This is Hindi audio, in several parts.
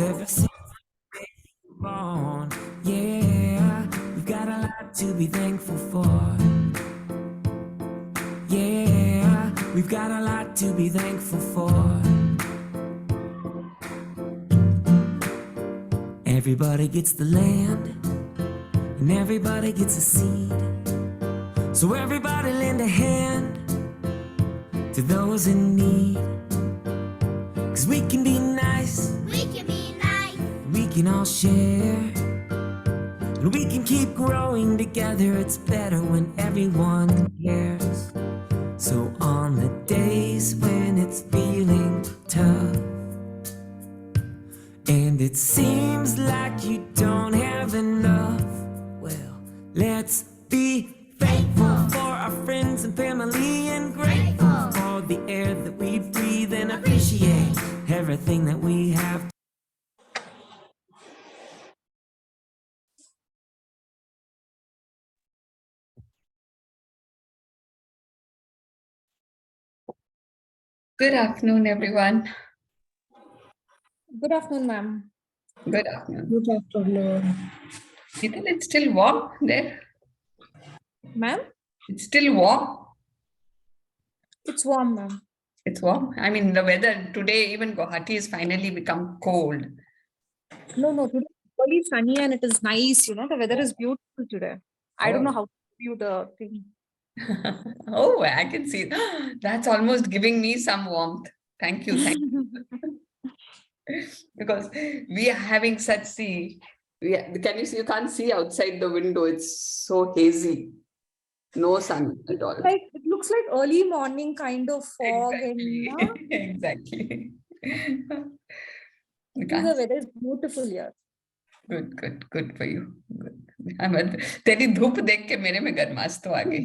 ever since we were born. Yeah, we've got a lot to be thankful for. Yeah, we've got a lot to be thankful for. Everybody gets the land, and everybody gets a seed. So everybody lend a hand to those in need. 'Cause we can be nice, We can be nice. we can all share, and we can keep growing together. It's better when everyone cares. So on the days when it's feeling tough, and it seems like you don't have enough, well, let's be thankful for our friends and family, and grateful for the air that we breathe, and appreciate everything that we have. Good afternoon, everyone. Good afternoon, ma'am. Good afternoon. Good afternoon. Ethan, it's still warm there? Ma'am, It's still warm? it's warm, ma'am. It's warm? I mean, the weather today, even Guwahati has finally become cold. No, today it's very sunny and it is nice. The weather is beautiful today. I don't know how to view the thing. Oh, I can see. That's almost giving me some warmth. Thank you. Thank you. Because we are having such sea. Can you see? You can't see outside the window. It's so hazy. No sun at all. It looks like early morning kind of fog Exactly. and Exactly. You the can't. weather is beautiful here. Good for you. Good. तेरी धूप देख के मेरे में गर्माश तो आ गई.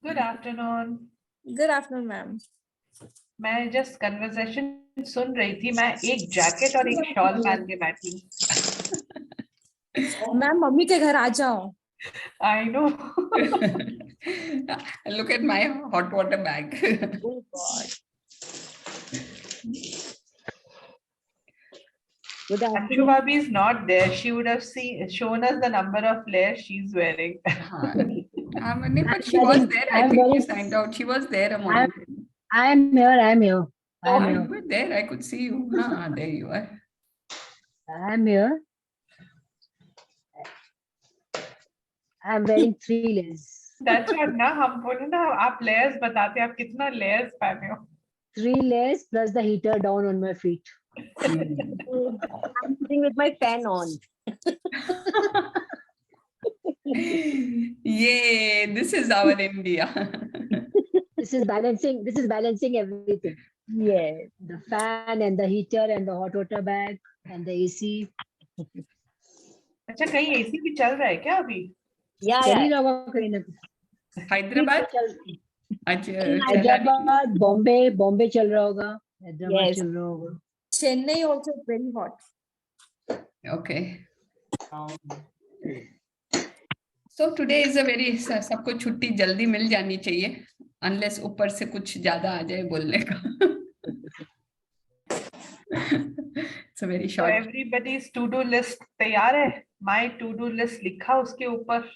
Good afternoon. Good afternoon, ma'am. मैं just conversation सुन रही थी. मैं एक जैकेट और एक शॉल पहन के बैठी हूँ. मैम मम्मी के घर आ जाओ. I know. Look at my hot water bag. Oh God. Anshu Bhabhi is not there. She would have shown us the number of layers she's wearing. But she was there. I think she signed out. She was there a moment. I'm here. Oh, you were there. I could see you. There you are. I'm here. I'm wearing 3 layers. That's what ना हम बोले ना आप layers बताते आप कितना layers पहने हो. 3 layers plus the heater down on my feet. I'm sitting with my fan on. Yay, this is our India. This is balancing everything. Yeah, the fan and the heater and the hot water bag and the AC. अच्छा कहीं AC भी चल रहा है क्या अभी? चल ही रहा होगा कहीं ना कहीं. Hyderabad? हैदराबाद, बॉम्बे चल रहा होगा. हैदराबाद Yes. चल रहा होगा. Chennai also is very hot. Okay. So today is a very सबको छुट्टी जल्दी मिल जानी चाहिए unless ऊपर से कुछ ज्यादा आ जाए बोलने का. It's a very So short. everybody's to-do list तैयार है. My to-do list लिखा उसके ऊपर.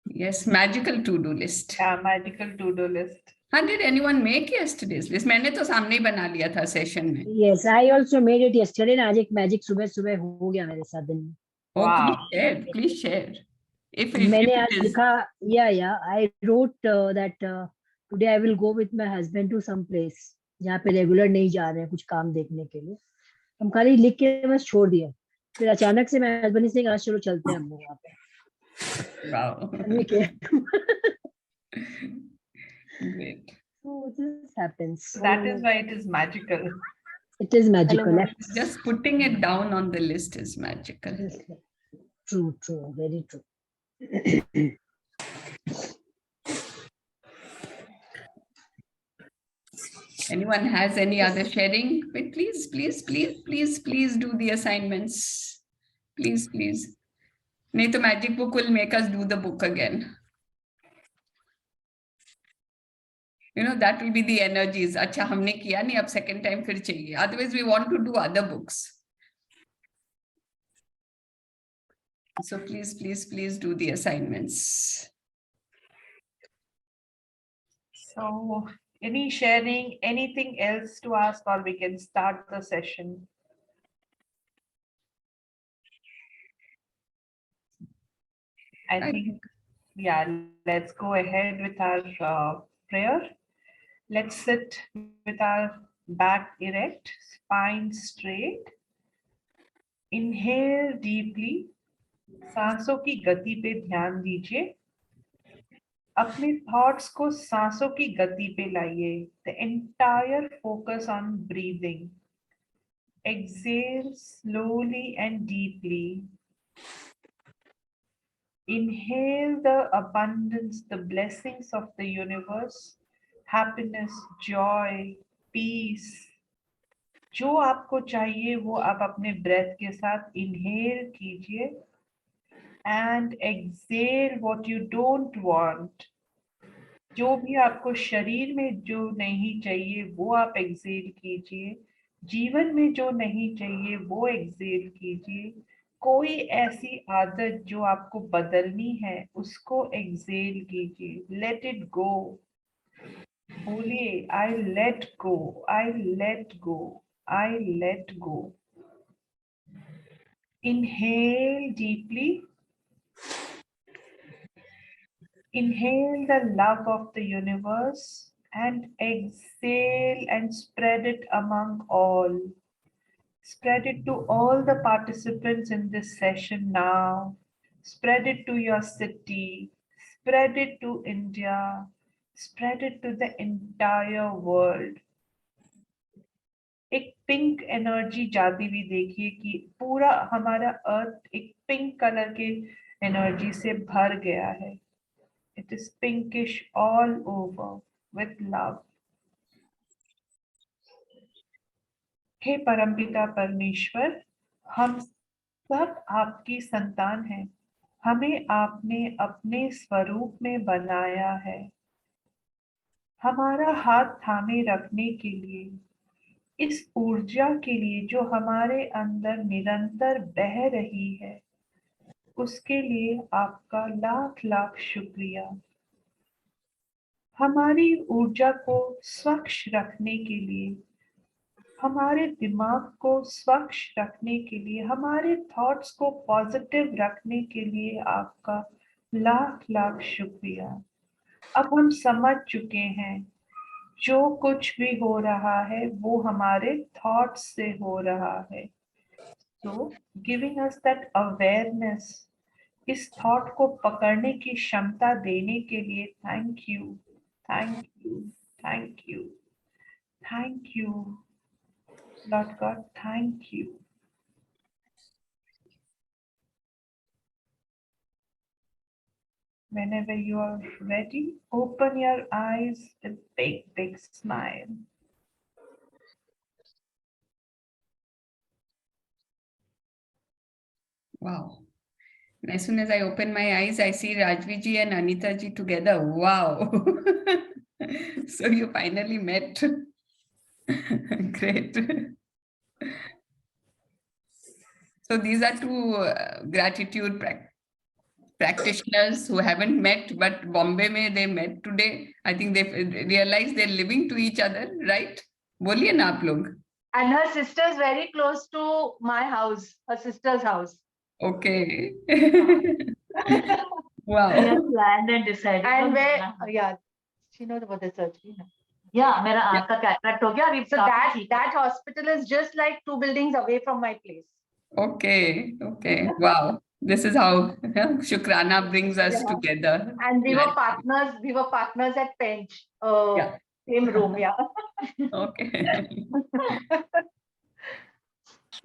Yes, magical to-do list. Yeah, magical to-do list. How did anyone make yesterday's list? मैंने तो सामने ही बना लिया था सेशन में. Yes, I also made it yesterday. आज एक मैजिक सुबह हो गया मेरे साथ दिन में. Oh, Wow. please share. If मैंने it आज is. लिखा, yeah, I wrote that today I will go with my husband to some place जहाँ पे रेगुलर नहीं जा रहे हैं कुछ काम देखने के लिए. हम खाली लिख के बस छोड़ दिया. फिर अचानक से मैं हस्बैंड से कहा चलो चलते हैं हम लोग वहाँ पे. Wow. Great. So this happens. That is why it is magical. It is magical. Just putting it down on the list is magical. True, very true. Anyone has any other sharing? But please do the assignments. Please. नहीं तो magic book will make us do the book again. that will be the energies. अच्छा हमने किया नहीं, अब second time फिर चाहिए. Otherwise we want to do other books. So please do the assignments. So any sharing, anything else to ask, or we can start the session? I think, yeah, let's go ahead with our prayer. Let's sit with our back erect, spine straight. Inhale deeply. सांसों की गति पे ध्यान दीजिए. अपने thoughts को सांसों की गति पे लाइए. The entire focus on breathing. Exhale slowly and deeply. Inhale the abundance, the blessings of the universe, happiness, joy, peace. जो आपको चाहिए वो आप अपने breath के साथ inhale कीजिए. And exhale what you don't want. जो भी आपको शरीर में जो नहीं चाहिए वो आप exhale कीजिए. जीवन में जो नहीं चाहिए वो exhale कीजिए. कोई ऐसी आदत जो आपको बदलनी है उसको exhale कीजिए. Let it go. बोलिए I let go, I let go, I let go. Inhale deeply. Inhale the love of the universe and exhale and spread it among all. Spread it to all the participants in this session now. Spread it to your city. Spread it to India. Spread it to the entire world. एक पिंक एनर्जी जाती हुई देखिए कि पूरा हमारा अर्थ एक पिंक कलर के एनर्जी से भर गया है. It is pinkish all over with love. हे परमपिता परमेश्वर, हम सब आपकी संतान हैं. हमें आपने अपने स्वरूप में बनाया है. हमारा हाथ थामे रखने के लिए, इस ऊर्जा के लिए जो हमारे अंदर निरंतर बह रही है, उसके लिए आपका लाख लाख शुक्रिया. हमारी ऊर्जा को स्वच्छ रखने के लिए, हमारे दिमाग को स्वच्छ रखने के लिए, हमारे थॉट्स को पॉजिटिव रखने के लिए आपका लाख लाख शुक्रिया. अब हम समझ चुके हैं जो कुछ भी हो रहा है वो हमारे थॉट्स से हो रहा है. So giving us that awareness, इस थॉट को पकड़ने की क्षमता देने के लिए thank you, thank you, thank you, thank you. Lord God, thank you. Whenever you are ready, open your eyes with big smile. Wow. And as soon as I open my eyes, I see Rajvi ji and Anita ji together. Wow. So you finally met. Great. So these are two gratitude practitioners who haven't met, but Bombay mein they met today. I think they realized they're living to each other, right? Boliye na aap log. And her sister is very close to my house, her sister's house. Okay. Wow. We have planned and decided. And where, yeah, she knows about the surgery. Yeah, मेरा आँख का cataract हो गया अभी. So that hospital is just like 2 buildings away from my place. Okay. Wow. This is how Shukrana brings us together. And we were partners at Pench. Yeah. Same room, yeah. Okay.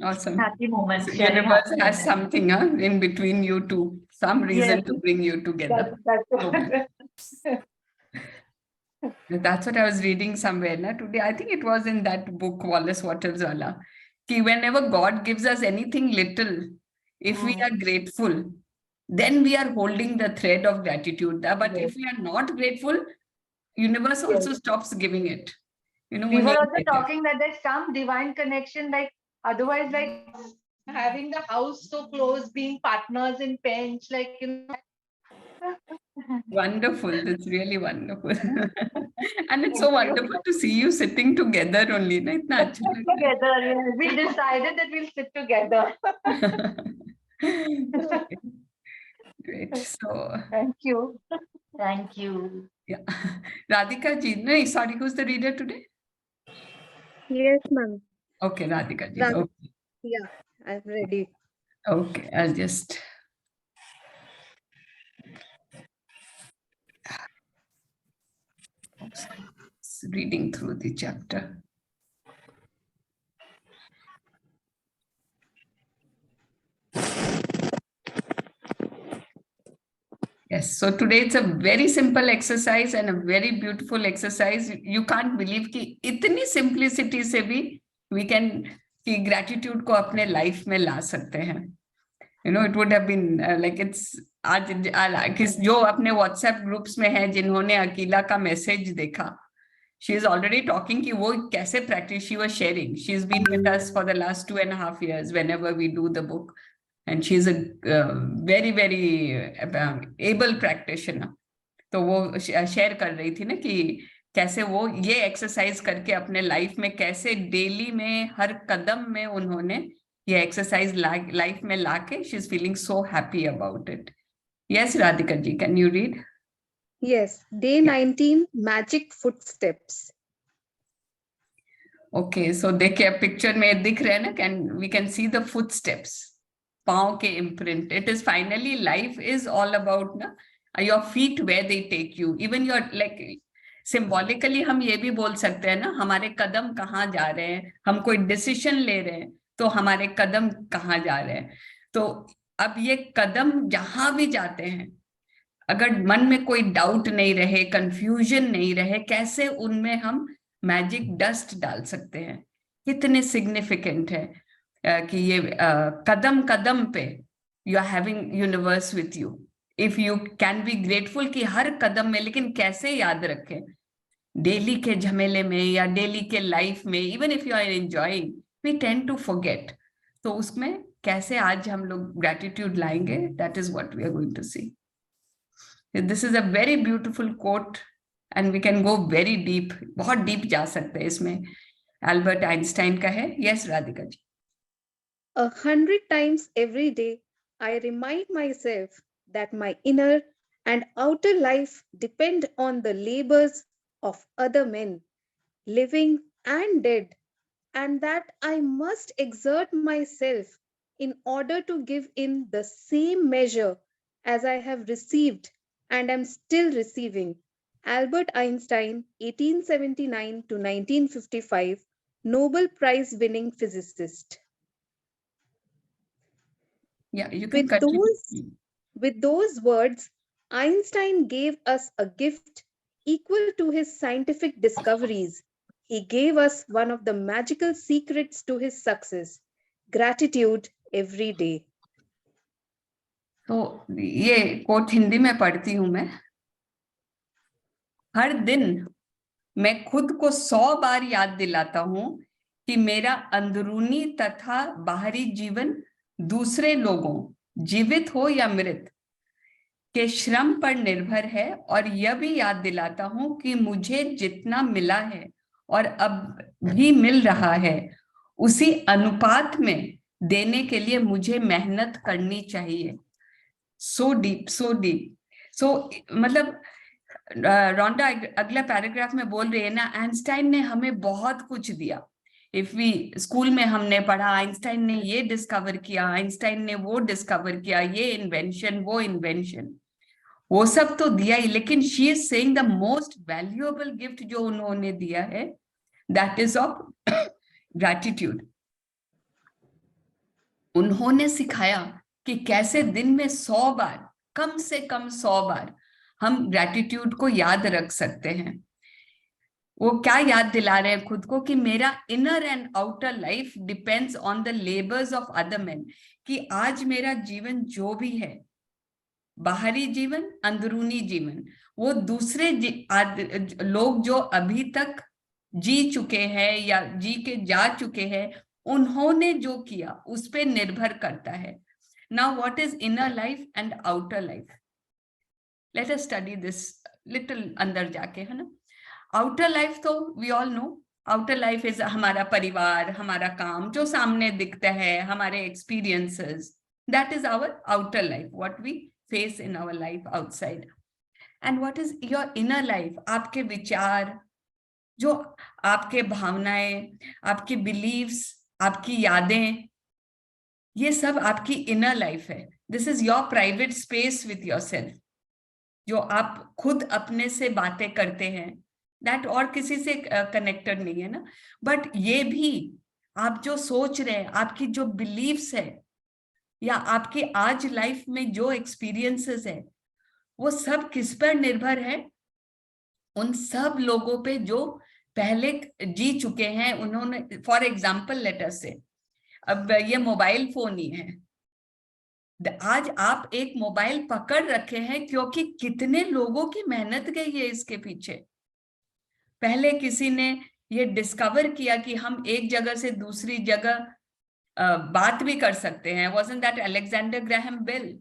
Awesome. Happy moments. So sharing universe happy has moments. something in between you two, some reason to bring you together. That's what I was reading somewhere today. I think it was in that book, Wallace Waters Wala. Ki whenever God gives us anything little, if we are grateful, then we are holding the thread of gratitude. But if we are not grateful, universe also Yes. stops giving it. You know, We वो were नहीं also देते. talking that there's some divine connection, like otherwise, like having the house so close, being partners in bench, like Wonderful. That's really wonderful. And it's Thank so you. wonderful to see you sitting together only. ना इतना अच्छा लगता है. Together, yeah. We decided that we'll sit together. Okay. Great. So, Thank you. Thank you. yeah. Radhika ji, no, sorry, who's the reader today? Yes, ma'am. Okay, Radhika ji. Radhika. Okay. Yeah, I'm ready. Okay, I'll just. Reading through the chapter. Yes, so today it's a very simple exercise and a very beautiful exercise. You can't believe कि इतनी simplicity से भी we can कि gratitude को अपने life में ला सकते हैं. You know, it would have been like it's आज जो अपने WhatsApp groups में है जिन्होंने अकीला का message देखा, she is already talking कि वो कैसे practice. She was sharing. She's been with us for the last 2.5 years whenever we do the book. And she's a very, very able practitioner. तो वो शेयर कर रही थी ना कि कैसे वो ये एक्सरसाइज करके अपने लाइफ में कैसे डेली में हर कदम में उन्होंने ये एक्सरसाइज लाइफ में लाके she is feeling so happy about it. Yes Radhika ji, can you read? Yes, day 19, magic footsteps. Okay, so देखिए पिक्चर में दिख रहे हैं ना, can we can see the footsteps, पाँव के imprint. It is finally life is all about ना your feet where they take you. Even your like symbolically हम ये भी बोल सकते हैं ना, हमारे कदम कहाँ जा रहे हैं. हम कोई डिसीजन ले रहे हैं तो हमारे कदम कहाँ जा रहे हैं. तो अब ये कदम जहां भी जाते हैं, अगर मन में कोई डाउट नहीं रहे, कंफ्यूजन नहीं रहे, कैसे उनमें हम मैजिक डस्ट डाल सकते हैं. कितने सिग्निफिकेंट है कि ये कदम कदम पे you are having universe with you. If you can be grateful कि हर कदम में, लेकिन कैसे याद रखें डेली के झमेले में या डेली के लाइफ में, even if you are enjoying we tend to forget. तो उसमें कैसे आज हम लोग ग्रेटिट्यूड लाएंगे, that is what we are going to see. This is a very beautiful quote and we can go very deep. बहुत डीप जा सकते हैं इसमें. एल्बर्ट आइंस्टाइन का है. Yes Radhika ji. 100 times every day, I remind myself that my inner and outer life depend on the labors of other men, living and dead, and that I must exert myself in order to give in the same measure as I have received and am still receiving. Albert Einstein, 1879 to 1955, Nobel Prize winning physicist. Yeah, you can continue. With those words, Einstein gave us a gift equal to his scientific discoveries. He gave us one of the magical secrets to his success, gratitude every day. तो ये कोट हिंदी में पढ़ती हूं मैं. हर दिन मैं खुद को 100 बार याद दिलाता हूं कि मेरा अंदरूनी तथा बाहरी जीवन दूसरे लोगों, जीवित हो या मृत, के श्रम पर निर्भर है. और यह भी याद दिलाता हूं कि मुझे जितना मिला है और अब भी मिल रहा है, उसी अनुपात में देने के लिए मुझे मेहनत करनी चाहिए. So deep, so deep. सो मतलब रोंडा अगला पैराग्राफ में बोल रही है ना, आइंस्टाइन ने हमें बहुत कुछ दिया. इफ वी स्कूल में हमने पढ़ा आइंस्टाइन ने ये डिस्कवर किया, आइंस्टाइन ने वो डिस्कवर किया, ये इन्वेंशन, वो इन्वेंशन, वो सब तो दिया ही. लेकिन she is saying the most valuable gift जो उन्होंने दिया है, दैट इज ऑफ ग्रैटिट्यूड. उन्होंने सिखाया कि कैसे दिन में 100 बार, कम से कम 100 बार हम ग्रैटिट्यूड को याद रख सकते हैं. वो क्या याद दिला रहे हैं खुद को कि मेरा inner and outer life depends on the labours of other main. कि आज मेरा जीवन जो भी है, बाहरी जीवन, अंदरूनी जीवन, वो दूसरे लोग जो अभी तक जी चुके हैं या जी के जा चुके हैं, उन्होंने जो किया उस पे निर्भर करता है. Now what is inner life and outer life? Let us study this little अंदर जाके, है ना. आउटर लाइफ तो we all know, outer life is हमारा परिवार, हमारा काम जो सामने दिखता है, हमारे experiences, that is our outer life, what we face in our life outside. And what is your inner life? आपके विचार, जो आपके भावनाएं, आपकी बिलीव्स, आपकी यादें, ये सब आपकी इनर लाइफ है. This is your private space with yourself, जो आप खुद अपने से बातें करते हैं, दैट और किसी से कनेक्टेड नहीं है ना. बट ये भी आप जो सोच रहे हैं, आपकी जो बिलीव्स है, या आपकी आज लाइफ में जो एक्सपीरियंसेस है, वो सब किस पर निर्भर है? उन सब लोगों पे जो पहले जी चुके हैं. उन्होंने, फॉर एग्जाम्पल लेट अस से, अब ये मोबाइल फोन ही है. आज आप एक मोबाइल पकड़ रखे हैं क्योंकि कितने लोगों की मेहनत गई है इसके पीछे. पहले किसी ने ये डिस्कवर किया कि हम एक जगह से दूसरी जगह बात भी कर सकते हैं. wasn't that Alexander Graham Bell?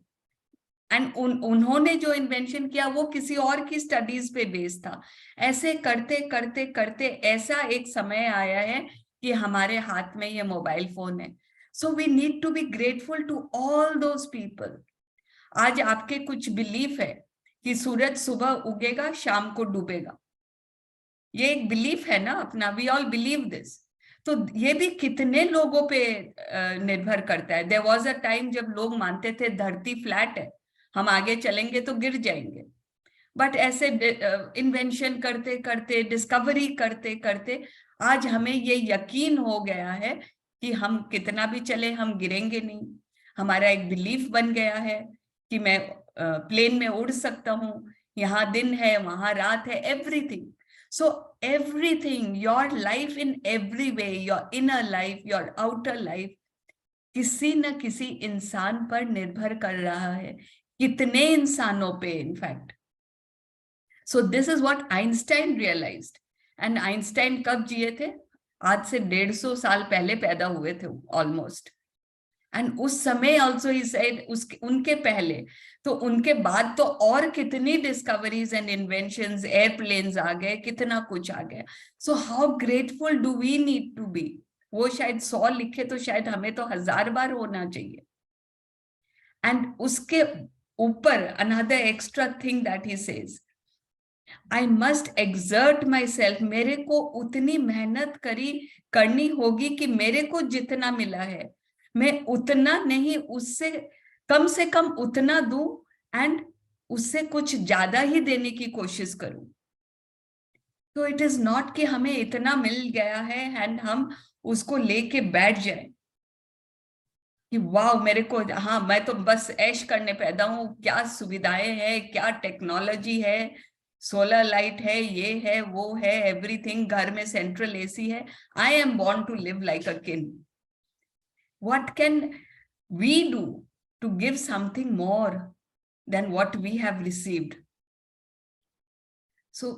And उन्होंने जो इन्वेंशन किया वो किसी और की स्टडीज पे बेस्ड था. ऐसे करते करते करते ऐसा एक समय आया है कि हमारे हाथ में ये मोबाइल फोन है. So we need to be grateful to all those people. आज आपके कुछ बिलीफ है कि सूरज सुबह उगेगा, शाम को डूबेगा. ये एक बिलीफ है ना अपना, वी ऑल बिलीव दिस. तो ये भी कितने लोगों पे निर्भर करता है. देयर वाज अ टाइम जब लोग मानते थे धरती फ्लैट है, हम आगे चलेंगे तो गिर जाएंगे. बट ऐसे इन्वेंशन करते करते, डिस्कवरी करते करते, आज हमें ये यकीन हो गया है कि हम कितना भी चले हम गिरेंगे नहीं. हमारा एक बिलीफ बन गया है कि मैं प्लेन में उड़ सकता हूँ, यहाँ दिन है वहां रात है, everything. So everything, your life in every way, your inner life, your outer life, किसी न किसी इंसान पर निर्भर कर रहा है. कितने इंसानों पे in fact. So this is what Einstein realized. And Einstein कब जिए थे? आज से 150 साल पहले पैदा हुए थे ऑलमोस्ट. एंड उस समय ऑल्सो ही सेड, उनके पहले तो उनके बाद तो और कितनी डिस्कवरीज एंड इन्वेंशंस, एयरप्लेन्स आ गए, कितना कुछ आ गया. So how grateful do we need to be. वो शायद 100 लिखे तो शायद हमें तो 1000 बार होना चाहिए. एंड उसके ऊपर another extra thing that he says, I must exert my self. मेरे को उतनी मेहनत करनी होगी कि मेरे को जितना मिला है मैं उतना नहीं, उससे कम से कम उतना दूं, एंड उससे कुछ ज्यादा ही देने की कोशिश करूं. तो इट इज नॉट कि हमें इतना मिल गया है एंड हम उसको लेके बैठ जाए कि वाह मेरे को, हाँ मैं तो बस ऐश करने पैदा हूं, क्या सुविधाएं हैं, क्या टेक्नोलॉजी है, सोलर लाइट है, ये है वो है, एवरीथिंग, घर में सेंट्रल एसी है. I am born to live like a king. What can we do to give something more than what we have received? So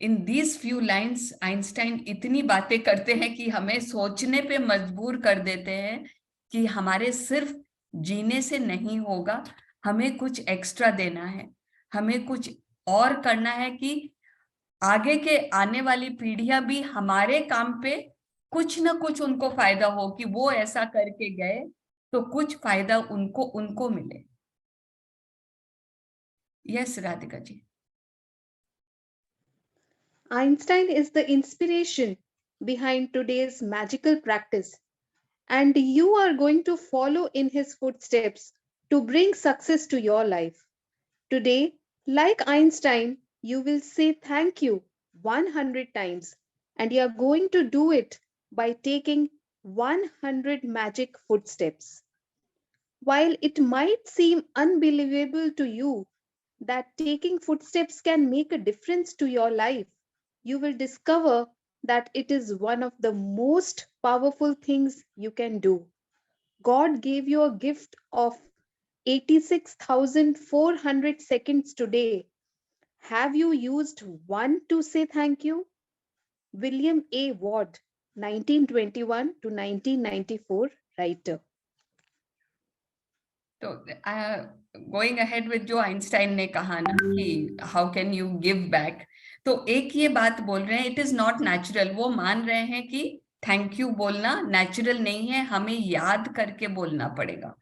in these few lines, Einstein इतनी बातें करते हैं कि हमें सोचने पे मजबूर कर देते हैं कि हमारे सिर्फ जीने से नहीं होगा, हमें कुछ एक्स्ट्रा देना है, हमें कुछ और करना है कि आगे के आने वाली पीढ़ियां भी हमारे काम पे कुछ ना कुछ उनको फायदा हो, कि वो ऐसा करके गए तो कुछ फायदा उनको मिले. Yes Radhika ji. Einstein is the inspiration behind today's magical practice, and you are going to follow in his footsteps to bring success to your life. Today, like Einstein, you will say thank you 100 times, and you are going to do it by taking 100 magic footsteps. While it might seem unbelievable to you that taking footsteps can make a difference to your life, you will discover that it is one of the most powerful things you can do. God gave you a gift of 86,400 seconds today. Have you used one to say thank you? William A. Ward, 1921 to 1994, writer. तो गोइंग अहेड विद जो आइंस्टाइन ने कहा ना कि how can you give back, तो एक ये बात बोल रहे हैं, इट इज नॉट नेचुरल। वो मान रहे हैं कि थैंक यू बोलना नेचुरल नहीं है, हमें याद करके बोलना पड़ेगा।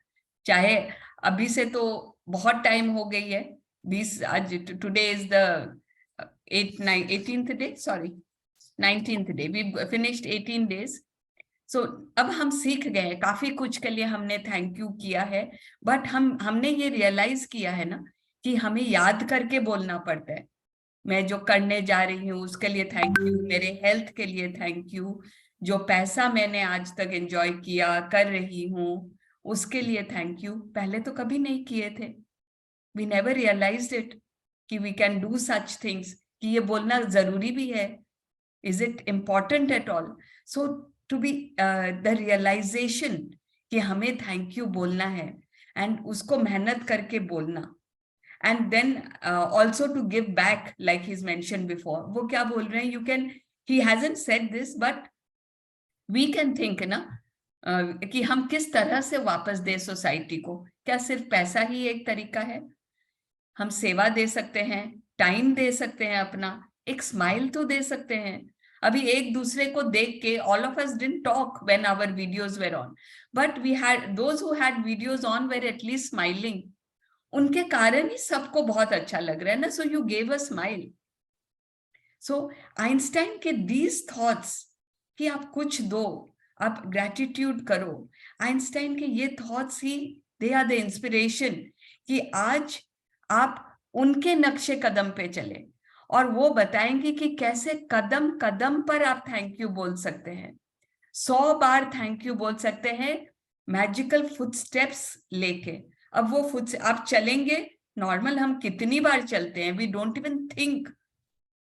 चाहे अभी से तो बहुत टाइम हो गई है, 20 आज today is the 18th day, sorry 19th day, we finished 18 days। So अब हम सीख गए काफी कुछ के लिए हमने थैंक यू किया है, बट हमने ये रियलाइज किया है ना कि हमें याद करके बोलना पड़ता है। मैं जो करने जा रही हूँ उसके लिए थैंक यू, मेरे हेल्थ के लिए थैंक यू, जो पैसा मैंने आज तक एंजॉय किया कर रही हूँ उसके लिए थैंक यू। पहले तो कभी नहीं किए थे, वी नेवर रियलाइज्ड इट कि we can do such things, कि ये बोलना जरूरी भी है। Is it important at all? So to be the realization कि हमें थैंक यू बोलना है एंड उसको मेहनत करके बोलना, and then also to give back like he mention before. वो क्या बोल रहे हैं, you can, he hasn't said this but we can think ना कि हम किस तरह से वापस दे सोसाइटी को। क्या सिर्फ पैसा ही एक तरीका है? हम सेवा दे सकते हैं, टाइम दे सकते हैं, अपना एक स्माइल तो दे सकते हैं। अभी एक दूसरे को देख के all of us didn't talk when our videos were on, but we had those who had videos on were at least smiling. उनके कारण ही सबको बहुत अच्छा लग रहा है ना, so you gave a smile. So Einstein के these thoughts कि आप कुछ दो, आप gratitude करो, आइंस्टाइन के ये thoughts he they are the inspiration कि आज आप उनके नक्शे कदम पे चले और वो बताएंगे कि कैसे कदम कदम पर आप थैंक यू बोल सकते हैं, 100 बार थैंक यू बोल सकते हैं, मैजिकल फुटस्टेप्स लेके। अब वो फुट आप चलेंगे, नॉर्मल हम कितनी बार चलते हैं, वी डोंट इवन थिंक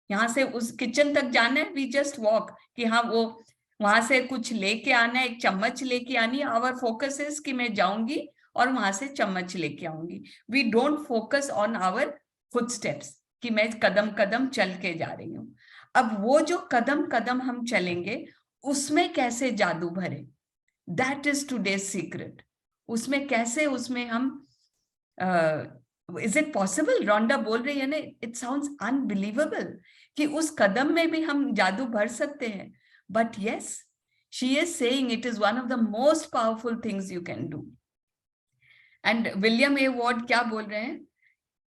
यहाँ से उस किचन तक जाना है, वी जस्ट वॉक कि हाँ वो वहां से कुछ लेके आना है, एक चम्मच लेके आनी है, आवर फोकस इज कि मैं जाऊंगी और वहां से चम्मच लेके आऊंगी। We don't focus on our footsteps कि मैं कदम कदम चल के जा रही हूँ। अब वो जो कदम कदम हम चलेंगे उसमें कैसे जादू भरे, दैट इज टुडेज सीक्रेट। उसमें कैसे, उसमें हम इज इट पॉसिबल? रोंडा बोल रही है ना, इट साउंड्स अनबिलीवेबल कि उस कदम में भी हम जादू भर सकते हैं, but yes she is saying it is one of the most powerful things you can do. And William A Ward क्या बोल रहे हैं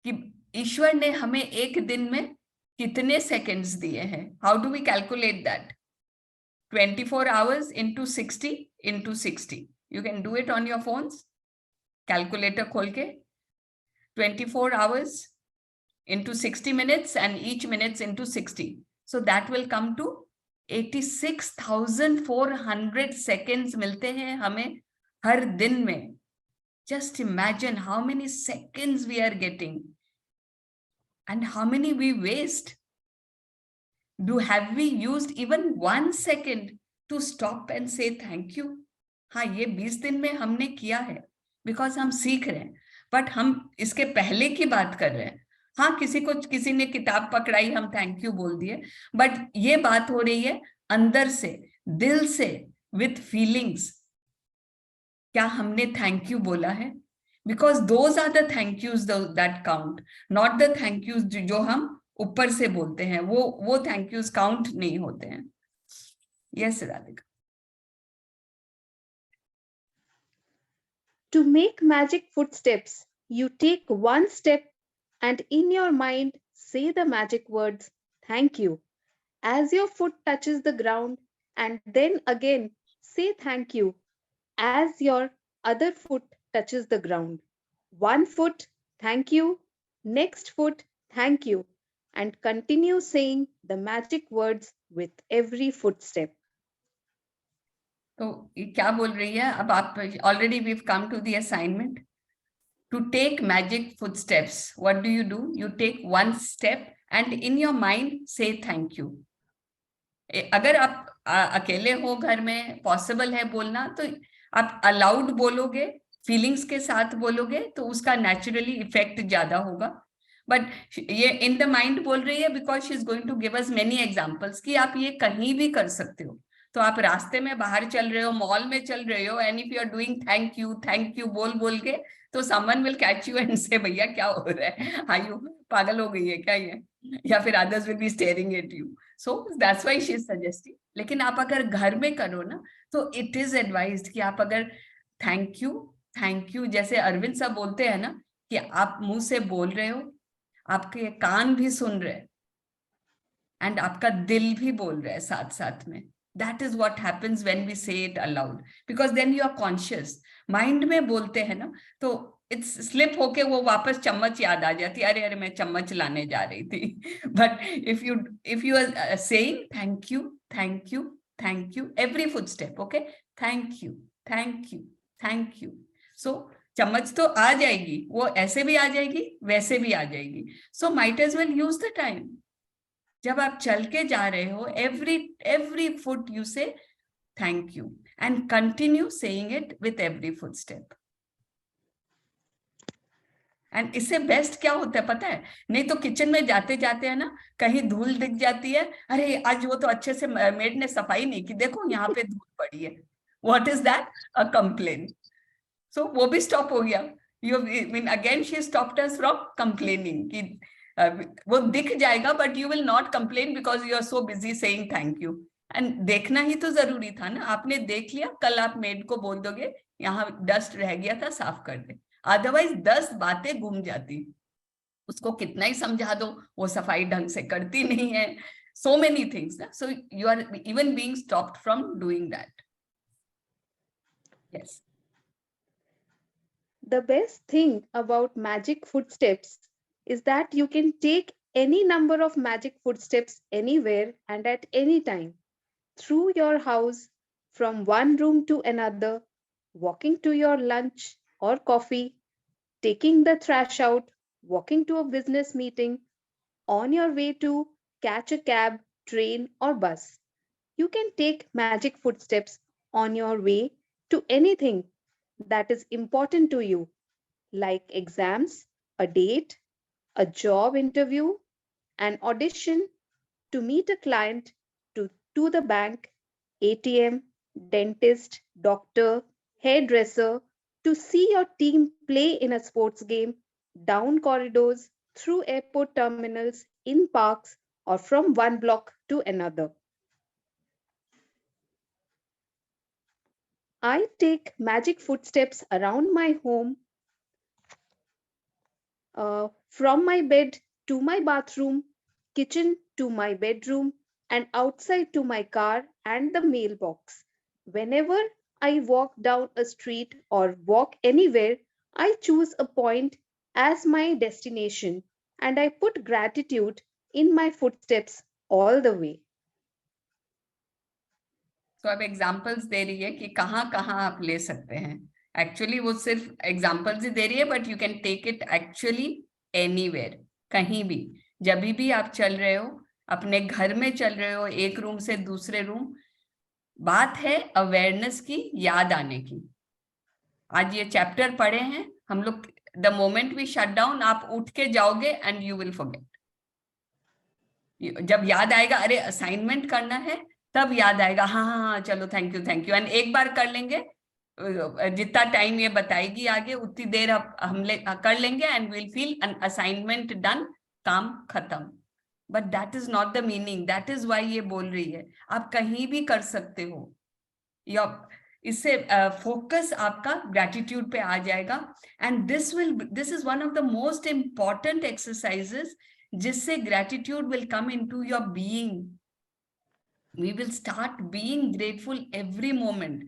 कि ईश्वर ने हमें एक दिन में कितने सेकंड्स दिए हैं? How do we calculate that? 24 hours into 60 into 60. You can do it on your phones, calculator खोल के 24 hours into 60 minutes and each minutes into 60. So that will come to 86,400 seconds मिलते हैं हमें हर दिन में. Just imagine how many seconds we are getting and how many we waste. Have we used even 1 second to stop and say thank you? हाँ, ये 20 दिन में हमने किया है because हम सीख रहे हैं, but हम इसके पहले की बात कर रहे हैं. हाँ, किसी ने किताब पकड़ाई, हम थैंक यू बोल दिए, बट ये बात हो रही है अंदर से, दिल से, with feelings. क्या हमने थैंक यू बोला है? Because those are the thank yous that count, not the thank yous जो हम ऊपर से बोलते हैं, वो थैंक यूज काउंट नहीं होते हैं. Yes Radhika. To make magic footsteps, you take one step and in your mind say the magic words thank you as your foot touches the ground, and then again say thank you as your other foot touches the ground. One foot, thank you, next foot, thank you, and continue saying the magic words with every footstep. तो क्या बोल रही है? अब आप already we've come to the assignment. To take magic footsteps, what do? You take one step and in your mind say thank you. अगर आप अकेले हो घर में, पॉसिबल है बोलना, तो आप अलाउड बोलोगे, फीलिंग्स के साथ बोलोगे, तो उसका नेचुरली इफेक्ट ज्यादा होगा. बट ये इन द माइंड बोल रही है because she is going to give us many examples कि आप ये कहीं भी कर सकते हो। तो आप रास्ते में बाहर चल रहे हो, मॉल में चल रहे हो, and if you are doing thank you बोल बोल के, तो someone will catch you and say भैया क्या हो रहा है, आयु पागल हो गई है क्या ये, या फिर others will be staring at you. So that's why she is suggesting. लेकिन आप अगर घर में करो ना, तो इट इज एडवाइज्ड कि आप अगर थैंक यू जैसे अरविंद साहब बोलते हैं ना, कि आप मुंह से बोल रहे हो, आपके कान भी सुन रहे हैं, एंड आपका दिल भी बोल रहा है साथ साथ में। That is what happens when we say it aloud, because then you are conscious. Mind में बोलते हैं ना, तो इट्स स्लिप होके वो वापस चम्मच याद आ जाती है, अरे अरे मैं चम्मच लाने जा रही थी। But if you are saying thank you every footstep, okay, thank you, so चम्मच तो आ जाएगी, वो ऐसे भी आ जाएगी वैसे भी आ जाएगी। So might as well use the time. जब आप चल के जा रहे हो, every foot you say thank you and continue saying it with every footstep. And इससे बेस्ट क्या होता है पता है? नहीं तो किचन में जाते जाते है ना, कहीं धूल दिख जाती है, अरे आज वो तो अच्छे से मेड ने सफाई नहीं की, देखो यहाँ पे धूल पड़ी है, what is that? A complain. So वो भी स्टॉप हो गया। You mean again she stopped us from complaining कि वो दिख जाएगा, but you will not complain because you are so busy saying thank you. And देखना ही तो जरूरी था ना, आपने देख लिया, कल आप मेड को बोल दोगे यहाँ डस्ट रह गया था साफ कर दे, अदरवाइज 10 बातें घूम जाती। उसको कितना ही समझा दो, वो सफाई ढंग से करती नहीं है, so many things ना, so you are even being stopped from doing that. Yes. The best thing about magic footsteps is that you can take any number of magic footsteps anywhere and at any time, through your house, from one room to another, walking to your lunch or coffee, taking the trash out, walking to a business meeting, on your way to catch a cab, train, or bus. You can take magic footsteps on your way to anything that is important to you, like exams, a date, a job interview, an audition, to meet a client, to the bank, ATM, dentist, doctor, hairdresser, to see your team play in a sports game, down corridors, through airport terminals, in parks, or from one block to another. I take magic footsteps around my home, from my bed to my bathroom, kitchen to my bedroom, and outside to my car and the mailbox. Whenever I walk down a street or walk anywhere, I choose a point as my destination, and I put gratitude in my footsteps all the way. तो अब एग्जाम्पल्स दे रही है कि कहाँ कहाँ आप ले सकते हैं। एक्चुअली वो सिर्फ एग्जाम्पल्स ही दे रही है, but you can take it actually anywhere, कहीं भी, जब भी आप चल रहे हो, अपने घर में चल रहे हो, एक रूम से दूसरे रूम। बात है अवेयरनेस की, याद आने की। आज ये चैप्टर पढ़े हैं हम लोग, the moment we shut down, आप उठ के जाओगे एंड यू विल फॉरगेट। जब याद आएगा अरे असाइनमेंट करना है, तब याद आएगा हाँ हाँ हाँ चलो थैंक यू, एंड एक बार कर लेंगे, जितना टाइम ये बताएगी आगे उतनी देर हम कर लेंगे, and will feel an assignment done, काम खत्म। But that is not the meaning, that is why ये बोल रही है आप कहीं भी कर सकते हो। या इससे फोकस आपका ग्रेटिट्यूड पे आ जाएगा, and this is one of the most important exercises, जिससे gratitude will come into your being. We will start being grateful every moment.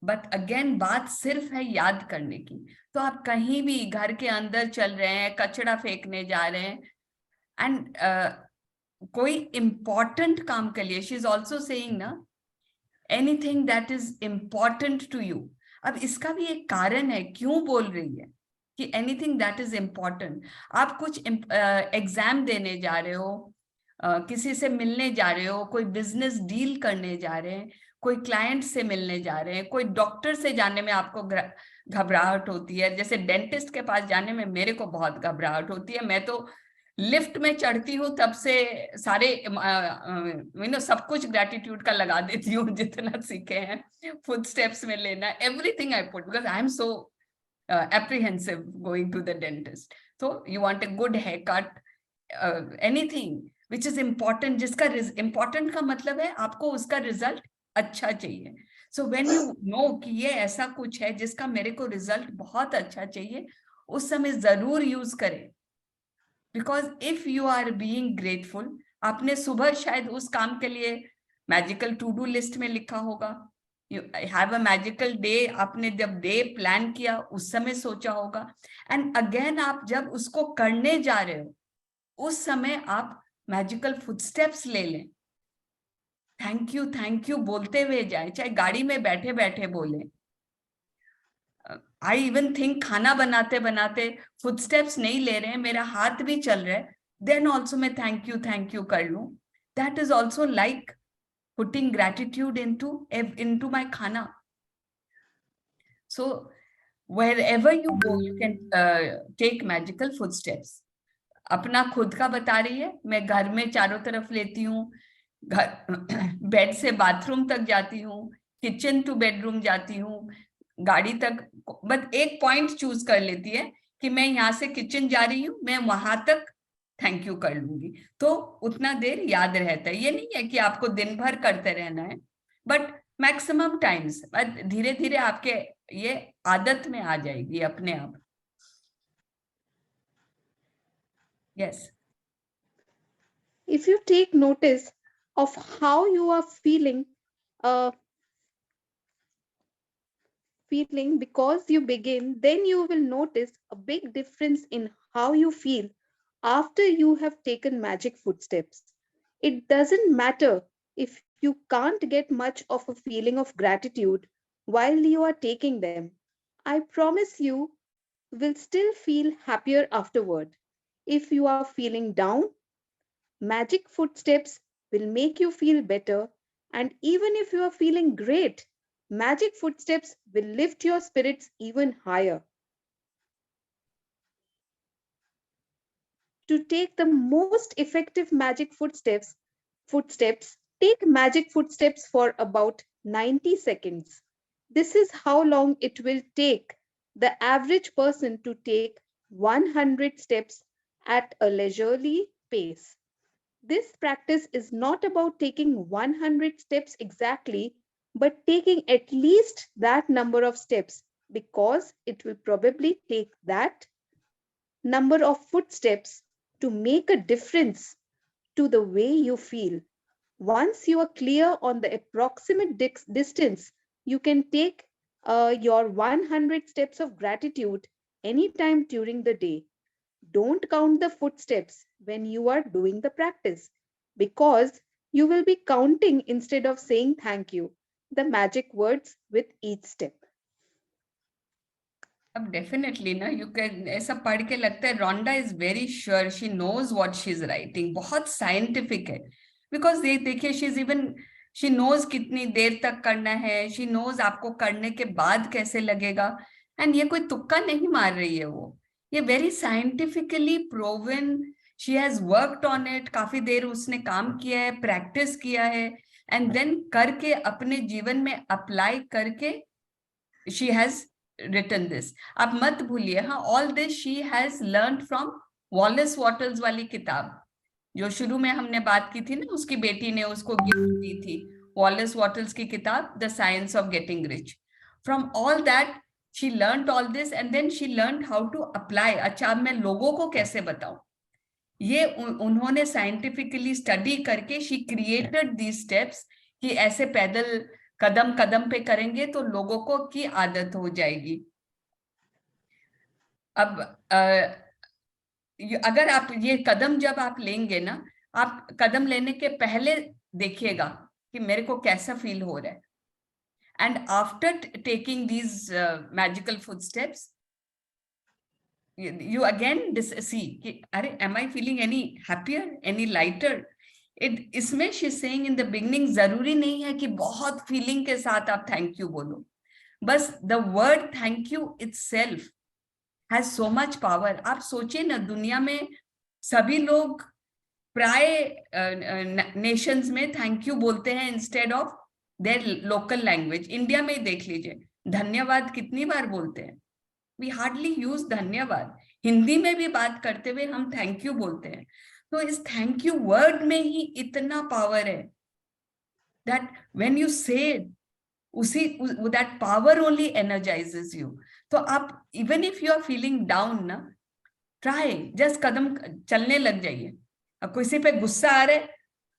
But again, बात सिर्फ है याद करने की। तो आप कहीं भी घर के अंदर चल रहे हैं, कचरा फेंकने जा रहे हैं, एंड कोई important काम के लिए, she is also saying ना, anything that is important to you. अब इसका भी एक कारण है क्यों बोल रही है कि anything that is important. आप कुछ एग्जाम देने जा रहे हो, किसी से मिलने जा रहे हो, कोई बिजनेस डील करने जा रहे हैं, कोई क्लाइंट से मिलने जा रहे हैं, कोई डॉक्टर से जाने में आपको घबराहट होती है। जैसे डेंटिस्ट के पास जाने में मेरे को बहुत घबराहट होती है, मैं तो लिफ्ट में चढ़ती हूँ तब से सारे सब कुछ ग्रेटिट्यूड का लगा देती हूँ, जितना सीखे हैं फुट स्टेप्स में लेना, everything I put, because I am so apprehensive going to the dentist. So you want a good haircut, anything which is important, जिसका important का मतलब है आपको उसका रिजल्ट अच्छा चाहिए. So when you know कि ये ऐसा कुछ है जिसका मेरे को रिजल्ट बहुत अच्छा चाहिए, उस समय जरूर यूज करें. Because if you are being grateful, आपने सुबह शायद उस काम के लिए मैजिकल टू डू लिस्ट में लिखा होगा, you have a magical day, आपने जब डे प्लान किया उस समय सोचा होगा, एंड अगेन आप जब उसको करने जा रहे हो उस समय आप मैजिकल फुटस्टेप्स ले लें. थैंक यू बोलते हुए जाए, चाहे गाड़ी में बैठे बैठे बोले. आई इवन थिंक खाना बनाते बनाते फुटस्टेप्स नहीं ले रहे हैं, मेरा हाथ भी चल रहा है, देन ऑल्सो मैं थैंक यू कर लूं. That is also like putting gratitude into my khana. So wherever you go, you can take magical footsteps. अपना खुद का बता रही है, मैं घर में चारों तरफ लेती हूँ, बेड से बाथरूम तक जाती हूँ, किचन टू बेडरूम जाती हूँ, गाड़ी तक, बस एक पॉइंट चूज कर लेती है कि मैं यहाँ से किचन जा रही हूँ, मैं वहां तक थैंक यू कर लूंगी, तो उतना देर याद रहता है. ये नहीं है कि आपको दिन भर करते रहना है, बट मैक्सिमम टाइम्स, धीरे धीरे आपके ये आदत में आ जाएगी अपने आप. Yes. If you take notice of how you are feeling because you begin, then you will notice a big difference in how you feel after you have taken magic footsteps. It doesn't matter if you can't get much of a feeling of gratitude while you are taking them. I promise you will still feel happier afterward. If you are feeling down, magic footsteps will make you feel better. And even if you are feeling great, magic footsteps will lift your spirits even higher. To take the most effective magic footsteps, take magic footsteps for about 90 seconds. This is how long it will take the average person to take 100 steps at a leisurely pace. This practice is not about taking 100 steps exactly, but taking at least that number of steps, because it will probably take that number of footsteps to make a difference to the way you feel. Once you are clear on the approximate distance, you can take your 100 steps of gratitude anytime during the day. Don't count the footsteps when you are doing the practice, because you will be counting instead of saying thank you, the magic words with each step. अब डेफिनेटली ना, यू कैन, ऐसा पढ़ के लगता है Rhonda is very sure, she knows what she is writing, बहुत साइंटिफिक है. बिकॉज देखिए, शी नोज कितनी देर तक करना है, शी नोज आपको करने के बाद कैसे लगेगा, एंड ये कोई तुक्का नहीं मार रही है वो, ये very scientifically proven. She has worked on it, काफी देर उसने काम किया है, प्रैक्टिस किया है, एंड देन करके अपने जीवन में अप्लाई करके शी हैज written this. आप मत भूलिए, हाँ, all this she has learned from Wallace Wattles वाली किताब, जो शुरू में हमने बात की थी ना, उसकी बेटी ने उसको गिफ्ट दी थी, वॉलेस वॉटल्स की किताब the science of getting rich. From all that she learned all this and then she learned how to apply. अच्छा, अब मैं लोगों को कैसे बताऊं, ये उन्होंने साइंटिफिकली स्टडी करके she created these steps कि ऐसे पैदल कदम कदम पे करेंगे तो लोगों को की आदत हो जाएगी. अब अगर आप ये कदम जब आप लेंगे ना, आप कदम लेने के पहले देखिएगा कि मेरे को कैसा फील हो रहा है, and after taking these magical footsteps you again see कि अरे am I feeling any happier, any lighter. इसमें she is saying in the beginning, जरूरी नहीं है कि बहुत फीलिंग के साथ आप थैंक यू बोलो, बस the word thank you itself has so much power. आप सोचिए ना, दुनिया में सभी लोग प्राय नेशंस में थैंक यू बोलते हैं instead of their local language. India में ही देख लीजिए, धन्यवाद कितनी बार बोलते हैं. वी हार्डली यूज धन्यवाद. हिंदी में भी बात करते हुए हम थैंक यू बोलते हैं. तो इस थैंक यू वर्ड में ही इतना पावर है दैट व्हेन यू से उसी that power only energises you. तो आप even if you are feeling down ना, ट्राई जस्ट कदम चलने लग जाइए. अब किसी पे गुस्सा आ रहा है,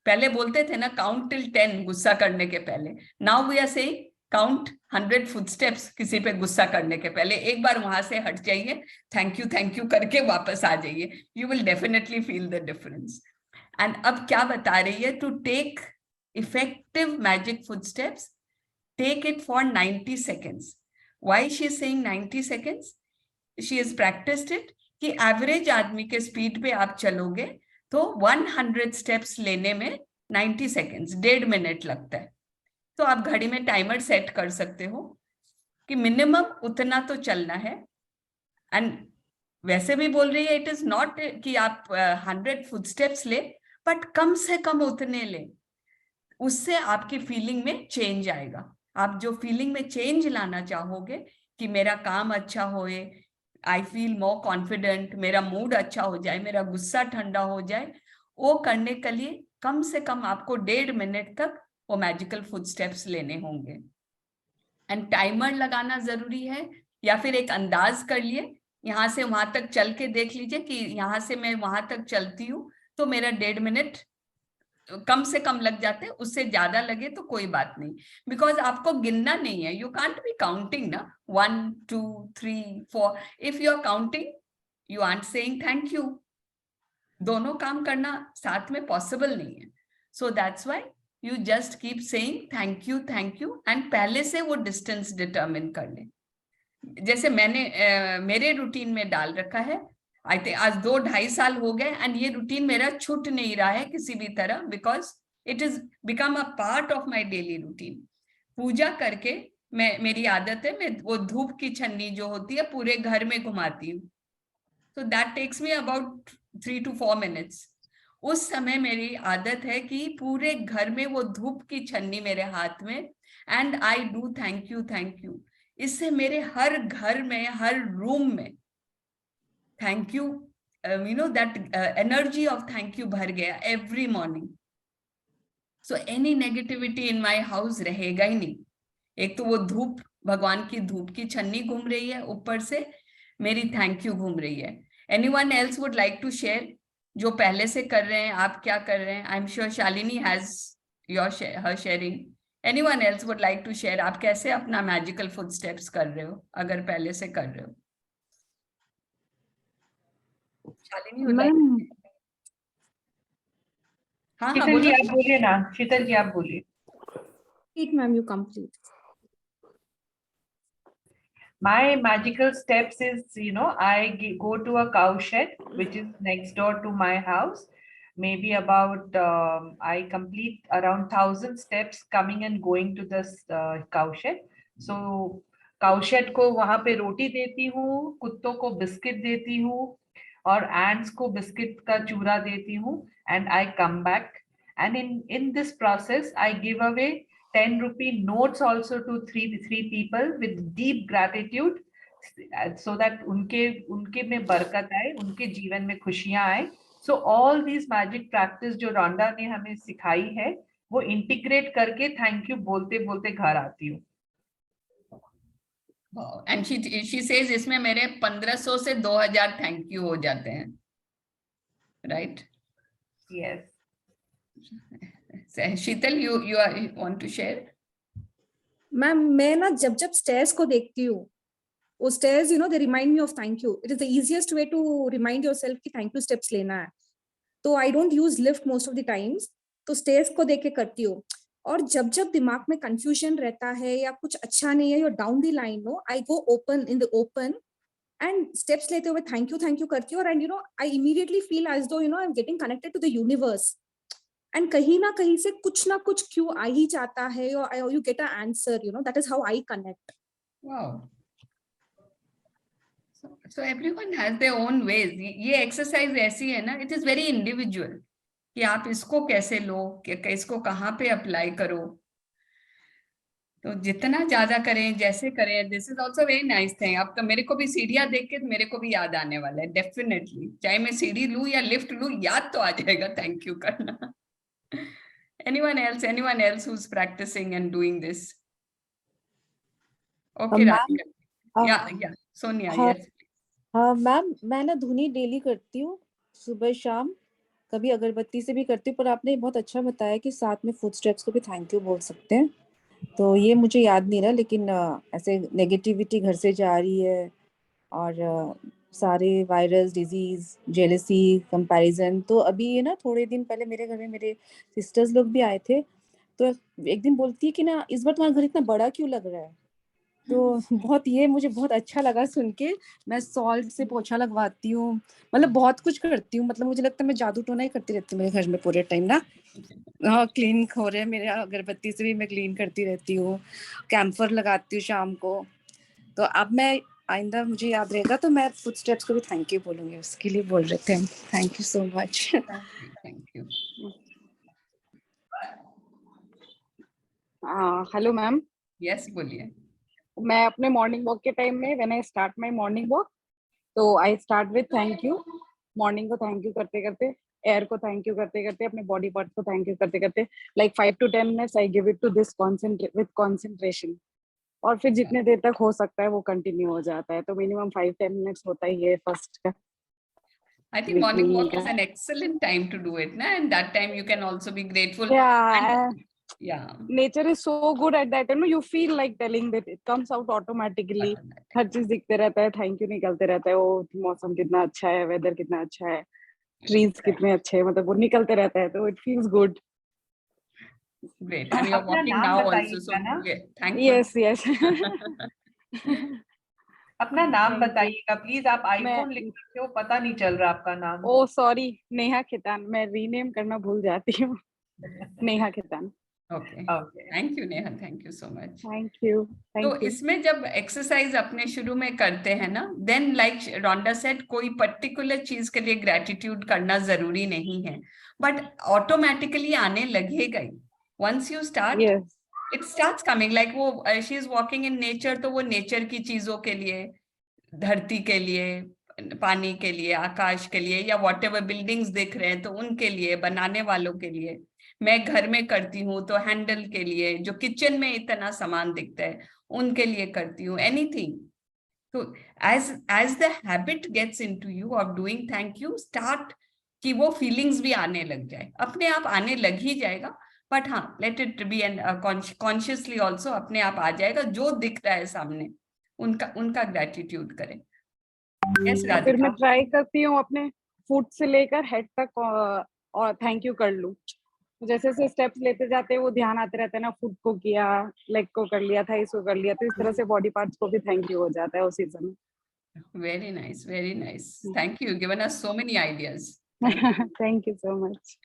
पहले बोलते थे ना काउंट टिल 10 गुस्सा करने के पहले. Now we are saying count 100 footsteps किसी पे गुस्सा करने के पहले. एक बार वहां से हट जाइए, थैंक यू करके वापस आ जाइए. You will definitely feel the difference. And अब क्या बता रही है? To take effective magic footsteps, take it for 90 seconds. Why she is saying 90 seconds? She has practiced it कि एवरेज आदमी के स्पीड पे आप चलोगे तो 100 स्टेप्स लेने में 90 सेकेंड्स, 1.5 मिनट लगता है. तो आप घड़ी में टाइमर सेट कर सकते हो कि मिनिमम उतना तो चलना है. एंड वैसे भी बोल रही है इट इज नॉट कि आप 100 फुटस्टेप्स ले, बट कम से कम उतने ले. उससे आपकी फीलिंग में चेंज आएगा. आप जो फीलिंग में चेंज लाना चाहोगे कि मेरा काम अच्छा होए, आई फील मोर कॉन्फिडेंट, मेरा मूड अच्छा हो जाए, मेरा गुस्सा ठंडा हो जाए, वो करने के लिए कम से कम आपको 1.5 मिनट तक वो मैजिकल फुटस्टेप्स लेने होंगे. एंड टाइमर लगाना जरूरी है, या फिर एक अंदाज कर लिए, यहाँ से वहां तक चल के देख लीजिए कि यहाँ से मैं वहां तक चलती हूँ तो मेरा 1.5 मिनट कम से कम लग जाते हैं. उससे ज्यादा लगे तो कोई बात नहीं, बिकॉज आपको गिनना नहीं है. यू कांट बी काउंटिंग ना 1 2 3 4. If you are counting you are saying thank you. दोनों काम करना साथ में पॉसिबल नहीं है. So that's why you just keep saying thank you and पहले से वो डिस्टेंस डिटरमिन कर ले. जैसे मैंने मेरे रूटीन में डाल रखा है, आई थिंक आज 2-2.5 साल हो गए, एंड ये रूटीन मेरा छूट नहीं रहा है किसी भी तरह, because it is become a part of my daily routine. Puja करके मेरी आदत है, मैं वो धूप की छन्नी जो होती है पूरे घर में घुमाती हूँ. तो that takes me about 3 to 4 minutes. उस समय मेरी आदत है कि पूरे घर में वो धूप की छन्नी मेरे हाथ में, and I do thank you. इससे मेरे हर घर में, हर रूम में thank you, you know that energy of thank you भर गया every morning. So any negativity in my house रहेगा ही नहीं. एक तो वो धूप, भगवान की धूप की छन्नी घूम रही है, ऊपर से मेरी थैंक यू घूम रही है. Anyone else would like to share जो पहले से कर रहे हैं, आप क्या कर रहे हैं? I am sure Shalini has her sharing. Anyone else would like to share, आप कैसे अपना मैजिकल फुटस्टेप्स कर रहे हो अगर पहले से कर रहे हो? Shalini would like to share? हाँ शीतल जी बोलो. आप बोलिए ना, शीतल जी आप बोलिए. Ma'am, you complete. My magical steps is, I go to a cow shed, which is next door to my house. Maybe about, I complete around 1,000 steps coming and going to this cow shed. So, cow shed को वहाँ पे रोटी देती हूँ, कुत्तों को बिस्किट देती हूँ, और ants को बिस्किट का चूरा देती हूँ, and I come back. And in this process, I give away 10 rupee notes also to three people with deep gratitude, so that उनके में बरकत आए, उनके जीवन में खुशियां आए. So all these magic practice जो रोंडा ने हमें सिखाई है, वो इंटीग्रेट करके थैंक यू बोलते बोलते घर आती हूँ. एंड शी सेज इसमें मेरे 1500 से 2000 थैंक यू हो जाते हैं, right? Yes. Sheetal, you want to share? Ma'am मैं ना जब स्टेयर्स को देखती हूँ, वो stairs they remind me of thank you. It is the easiest way to remind yourself कि थैंक यू स्टेप्स लेना है. तो I don't use lift most of the times, तो स्टेयर्स को देख के करती हूँ. और जब दिमाग में कंफ्यूजन रहता है या कुछ अच्छा नहीं है, या down the line no, I go open in the open and steps लेते हुए थैंक यू करती हूँ. And I immediately feel as though I am getting connected to the universe. And कहीं ना कहीं से कुछ ना कुछ क्यों आ ही जाता है, और you get a answer. That is how I connect. Wow. So everyone has their own ways. ये एक्सरसाइज ऐसी है ना, इट इज वेरी इंडिविजुअल कि आप इसको कैसे लो, इसको कहाँ पे अप्लाई करो। तो जितना ज्यादा करें, जैसे करें, this is also very nice thing. अब तो मेरे को भी सीढ़ियां देख के मेरे को भी याद आने वाला है डेफिनेटली। चाहे मैं सीढ़ी लूं या लिफ्ट लूं, याद तो आ जाएगा थैंक यू करना। anyone else who's practicing and doing this? Okay, ma'am Radhika. Yeah, Sonia, हाँ yes. हाँ मैम, मैं ना धुनी डेली करती हूँ, सुबह शाम, कभी अगरबत्ती से भी करती हूँ, पर आपने बहुत अच्छा बताया कि साथ में फुट स्टेप्स को भी थैंक यू बोल सकते हैं। तो ये मुझे याद नहीं रहा, लेकिन ऐसे नेगेटिविटी घर से जा रही है और सारे वायरस, डिजीज, जेलसी, कंपैरिजन। तो अभी ये ना थोड़े दिन पहले मेरे घर में मेरे सिस्टर्स लोग भी आए थे, तो एक दिन बोलती है कि ना इस बार तुम्हारा घर इतना बड़ा क्यों लग रहा है। तो बहुत ये मुझे बहुत अच्छा लगा सुन के। मैं सॉल्ट से पोछा लगवाती हूँ, मतलब बहुत कुछ करती हूँ, मतलब मुझे लगता है मैं जादू टोना ही करती रहती हूँ मेरे घर में पूरे टाइम ना। हाँ, क्लीन हो रहे हैं मेरे, अगरबत्ती से भी मैं क्लीन करती रहती हूँ, कैम्फर लगाती हूँ शाम को। तो अब मैं आइंदा मुझे याद रहेगा तो मैं फुट स्टेप्स को भी थैंक यू बोलूंगी, उसके लिए बोल रहे थे हम। Thank you so much. Thank you. Hello ma'am, Yes, बोलिए। मैं अपने मॉर्निंग वॉक के टाइम में, when I start my morning walk, तो I start with thank you. Morning को थैंक यू करते करते, एयर को थैंक यू करते करते, अपने बॉडी पार्ट को थैंक यू करते करते, like 5 to 10 minutes I give it to this with concentration. और फिर जितने देर तक हो सकता है वो कंटिन्यू हो जाता है। तो मिनिमम 5-10 मिनट्स होता ही है फर्स्ट का। I think morning walk is an excellent time to do it, na? And that time you can also be grateful. Yeah, Yeah. nature is so good at that, you feel like telling that, it comes out automatically. हर चीज दिखते रहता है, थैंक यू निकलते रहता है, वो मौसम कितना अच्छा है, वेदर कितना अच्छा है, ट्रीज कितने अच्छे हैं, मतलब वो निकलते रहता है, तो it feels good. Great. And you're अपना walking नाम now also, बताइएगा so ना। yeah, thankful. Yes yes. अपना नाम Thank you. बताइएगा प्लीज। आप आईफोन लिख सकते हो, पता नहीं चल रहा आपका नाम। ओ सॉरी, नेहा खेतान, मैं रीनेम करना भूल जाती हूँ। Neha Khetan. Okay. Okay. Thank you, Neha. Thank you so much. Thank you तो थैंक यू। इसमें जब एक्सरसाइज अपने शुरू में करते हैं ना, देन लाइक रोंडा सेड, कोई पर्टिकुलर चीज के लिए ग्रेटिट्यूड करना जरूरी नहीं है, बट ऑटोमेटिकली आने लगेगा ही। Once you start, yes it starts coming. Like वो she is walking in nature, तो वो नेचर की चीजों के लिए, धरती के लिए, पानी के लिए, आकाश के लिए, या वॉट एवर बिल्डिंग्स दिख रहे हैं तो उनके लिए, बनाने वालों के लिए। मैं घर में करती हूँ तो हैंडल के लिए, जो किचन में इतना सामान दिखता है उनके लिए करती हूँ, एनीथिंग। तो as the habit gets into you of doing thank you, start कि वो फीलिंग्स भी आने लग जाए, अपने आप आने लग ही जाएगा। बट हाँ, let it be an consciously also, अपने आप आ जाएगा। जो दिख रहा है सामने उनका ग्रेटिट्यूड करें। यस फिर मैं राधिका। ट्राई करती हूँ अपने फुट से लेकर हेड तक और थैंक यू कर लूँ। जैसे जैसे स्टेप्स लेते जाते हैं वो ध्यान आते रहता है ना, फुट को किया, लेग को कर लिया था, इसको कर लिया, तो इस तरह से बॉडी पार्ट्स को भी थैंक यू हो जाता है उसी समय। Very nice, very nice. Thank you, given us so many ideas. Thank you so much.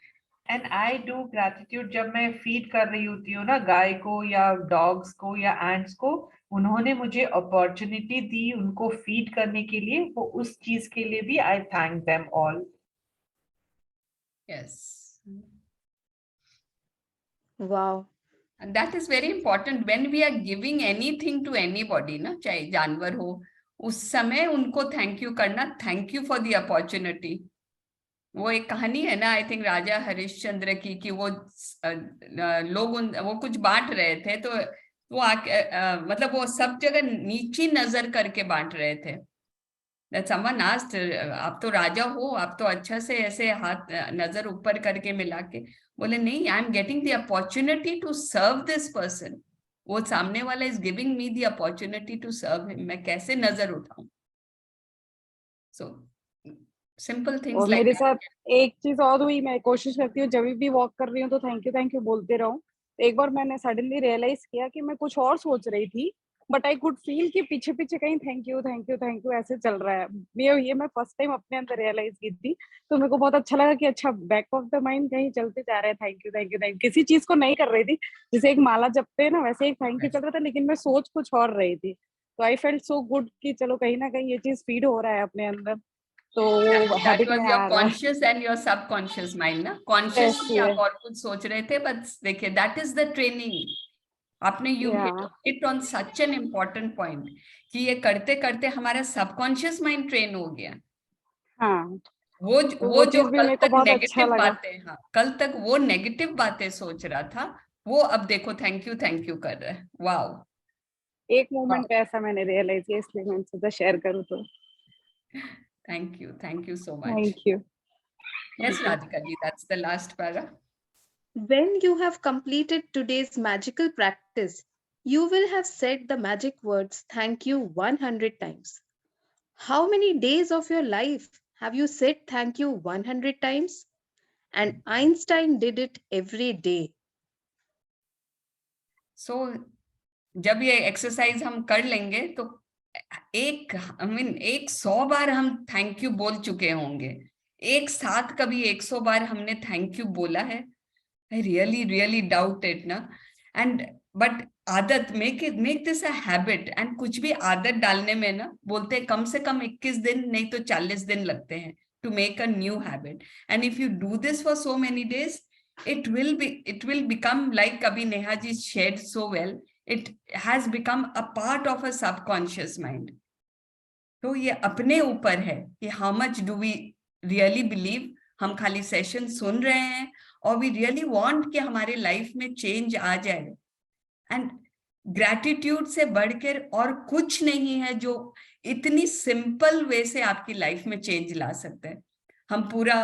And I do gratitude जब मैं फीड कर रही होती हूँ ना, गाय को या डॉग्स को या एंट्स को, उन्होंने मुझे अपॉर्चुनिटी दी उनको फीड करने के लिए, वो उस चीज के लिए भी आई thank them all. Yes, wow, and that is very important when we are giving anything to anybody ना, चाहे जानवर हो, उस समय उनको थैंक यू करना, thank you for the opportunity. वो एक कहानी है ना, आई थिंक राजा हरिश्चंद्र की, कि वो लोग वो कुछ बांट रहे थे, तो वो मतलब वो सब जगह नीची नजर करके बांट रहे थे। That someone asked, आप तो राजा हो, आप तो अच्छा से ऐसे हाथ नजर ऊपर करके मिला के बोले, नहीं, I am getting the opportunity to serve this person. वो सामने वाला is giving me the opportunity to serve him, मैं कैसे नजर उठाऊं। सो सिंपल थिंग्स और लाइक मेरे साथ एक चीज और हुई, मैं कोशिश करती हूँ जब भी वॉक कर रही हूँ तो थैंक यू बोलते रहूं। एक बार मैंने सडनली रियलाइज किया कि मैं कुछ और सोच रही थी, बट आई कुड फील कि पीछे पीछे कहीं थैंक यू ऐसे चल रहा है। ये मैं फर्स्ट टाइम अपने अंदर रियलाइज की थी, तो मेरे को बहुत अच्छा लगा कि अच्छा, बैक ऑफ द माइंड कहीं चलते जा रहे हैं थैंक यू। किसी चीज को नहीं कर रही थी, जैसे एक माला जपते हैं ना, वैसे एक थैंक यू चल रहा था, लेकिन मैं सोच कुछ और रही थी। तो आई फेल्ट सो गुड कि चलो कहीं ना कहीं ये चीज फीड हो रहा है अपने अंदर, तो That हैबिट was में your आ रहा है। conscious and your subconscious mind ना, Yes, consciously आप yes. और कुछ सोच रहे थे, बस देखिए that is the training. आपने you Yeah. hit on such an important point कि ये करते करते हमारा subconscious mind train हो गया। हाँ, वो तो वो जो चीज भी कल मेरे को तक बहुत अच्छा नेगेटिव लगा। बातें, हाँ कल तक वो नेगेटिव बातें सोच रहा था, वो अब देखो थैंक यू कर रहा है। वाओ, एक मोमेंट पे ऐसा मैंने रियलाइज किया, इसलिए मैंने सोचा शेयर करूँ। तो thank you so much. Thank you. Yes, Radhika ji, that's the last para. When you have completed today's magical practice, you will have said the magic words thank you 100 times. How many days of your life have you said thank you 100 times? And Einstein did it every day. So जब ये एक्सरसाइज हम कर लेंगे तो एक 100 बार हम थैंक यू बोल चुके होंगे। एक साथ कभी 100 बार हमने थैंक यू बोला है? I really doubt it ना। एंड बट आदत, make this a habit. And कुछ भी आदत डालने में ना बोलते हैं कम से कम 21 दिन नहीं तो 40 दिन लगते हैं to make a new habit. And if you do this for so many days, it will become like Kabhi Neha ji shared so well, it has become a part of a subconscious mind. तो ये अपने ऊपर है कि how much do we really believe हम खाली सेशन सुन रहे हैं और we really want कि हमारे लाइफ में चेंज आ जाए। एंड ग्रैटिट्यूड से बढ़कर और कुछ नहीं है जो इतनी सिंपल वे से आपकी लाइफ में चेंज ला सकते हैं। हम पूरा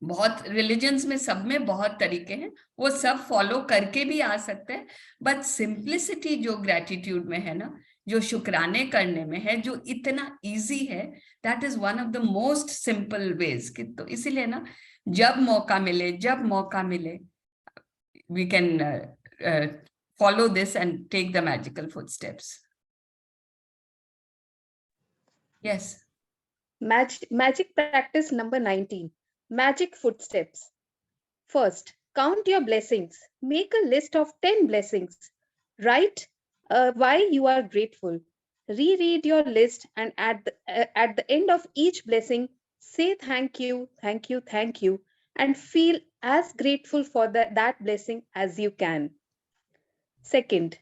बहुत रिलीजन्स में सब में बहुत तरीके हैं, वो सब फॉलो करके भी आ सकते हैं, बट सिंप्लिसिटी जो ग्रैटिट्यूड में है ना, जो शुक्राने करने में है, जो इतना इजी है, that is one of the most simple ways. तो इसीलिए ना जब मौका मिले we can follow this and take the magical footsteps. Yes. Magic practice number 19. Magic footsteps. First, count your blessings. Make a list of 10 blessings. Write why you are grateful. Reread your list and at the end of each blessing, say thank you, and feel as grateful for that blessing as you can. Second,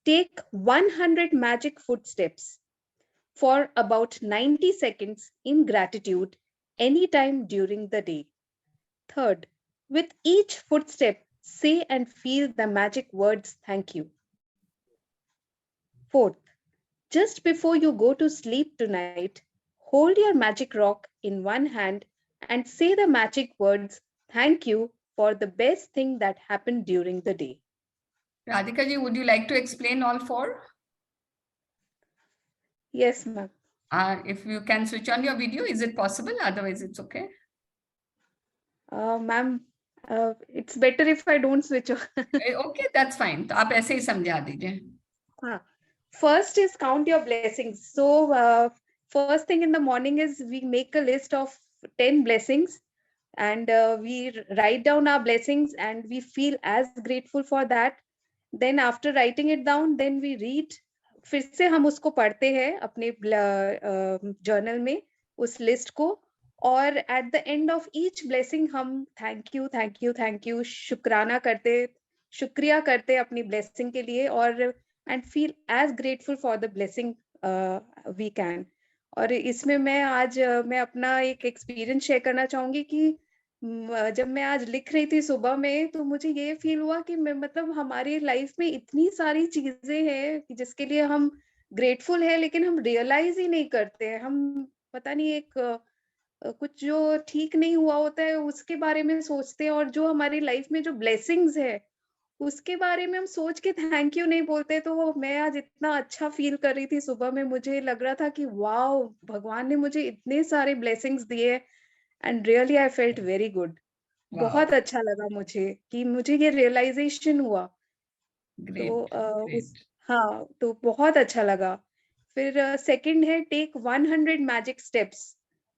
take 100 magic footsteps for about 90 seconds in gratitude anytime during the day. Third, with each footstep, say and feel the magic words thank you. Fourth, just before you go to sleep tonight, hold your magic rock in one hand and say the magic words thank you for the best thing that happened during the day. Radhika ji, would you like to explain all four? Yes, ma'am. If you can switch on your video, is it possible? Otherwise, it's okay. Ma'am, it's better if I don't switch on. Okay, that's fine. तो आप ऐसे ही समझा दीजिए। हाँ. First is count your blessings. So first thing in the morning is we make a list of 10 blessings and we write down our blessings and we feel as grateful for that. Then after writing it down, then we read. फिर से हम उसको पढ़ते हैं अपने जर्नल में उस लिस्ट को, और at the end of each blessing हम थैंक यू शुक्रिया करते अपनी ब्लेसिंग के लिए, और and feel as grateful for the blessing we can. और इसमें मैं अपना एक एक्सपीरियंस शेयर करना चाहूंगी कि जब मैं आज लिख रही थी सुबह में, तो मुझे ये फील हुआ कि मैं मतलब हमारी लाइफ में इतनी सारी चीजें हैं जिसके लिए हम ग्रेटफुल है, लेकिन हम रियलाइज ही नहीं करते हैं। हम पता नहीं एक कुछ जो ठीक नहीं हुआ होता है उसके बारे में सोचते हैं, और जो हमारी लाइफ में जो ब्लेसिंग्स है उसके बारे में हम सोच के थैंक यू नहीं बोलते। तो मैं आज इतना अच्छा फील कर रही थी सुबह में, मुझे लग रहा था कि वाओ, भगवान ने मुझे इतने सारे ब्लेसिंग्स दिए and really I felt very good. बहुत अच्छा लगा मुझे कि मुझे ये रियलाइजेशन हुआ। हाँ, तो बहुत अच्छा लगा। फिर सेकंड है टेक 100 मैजिक स्टेप्स।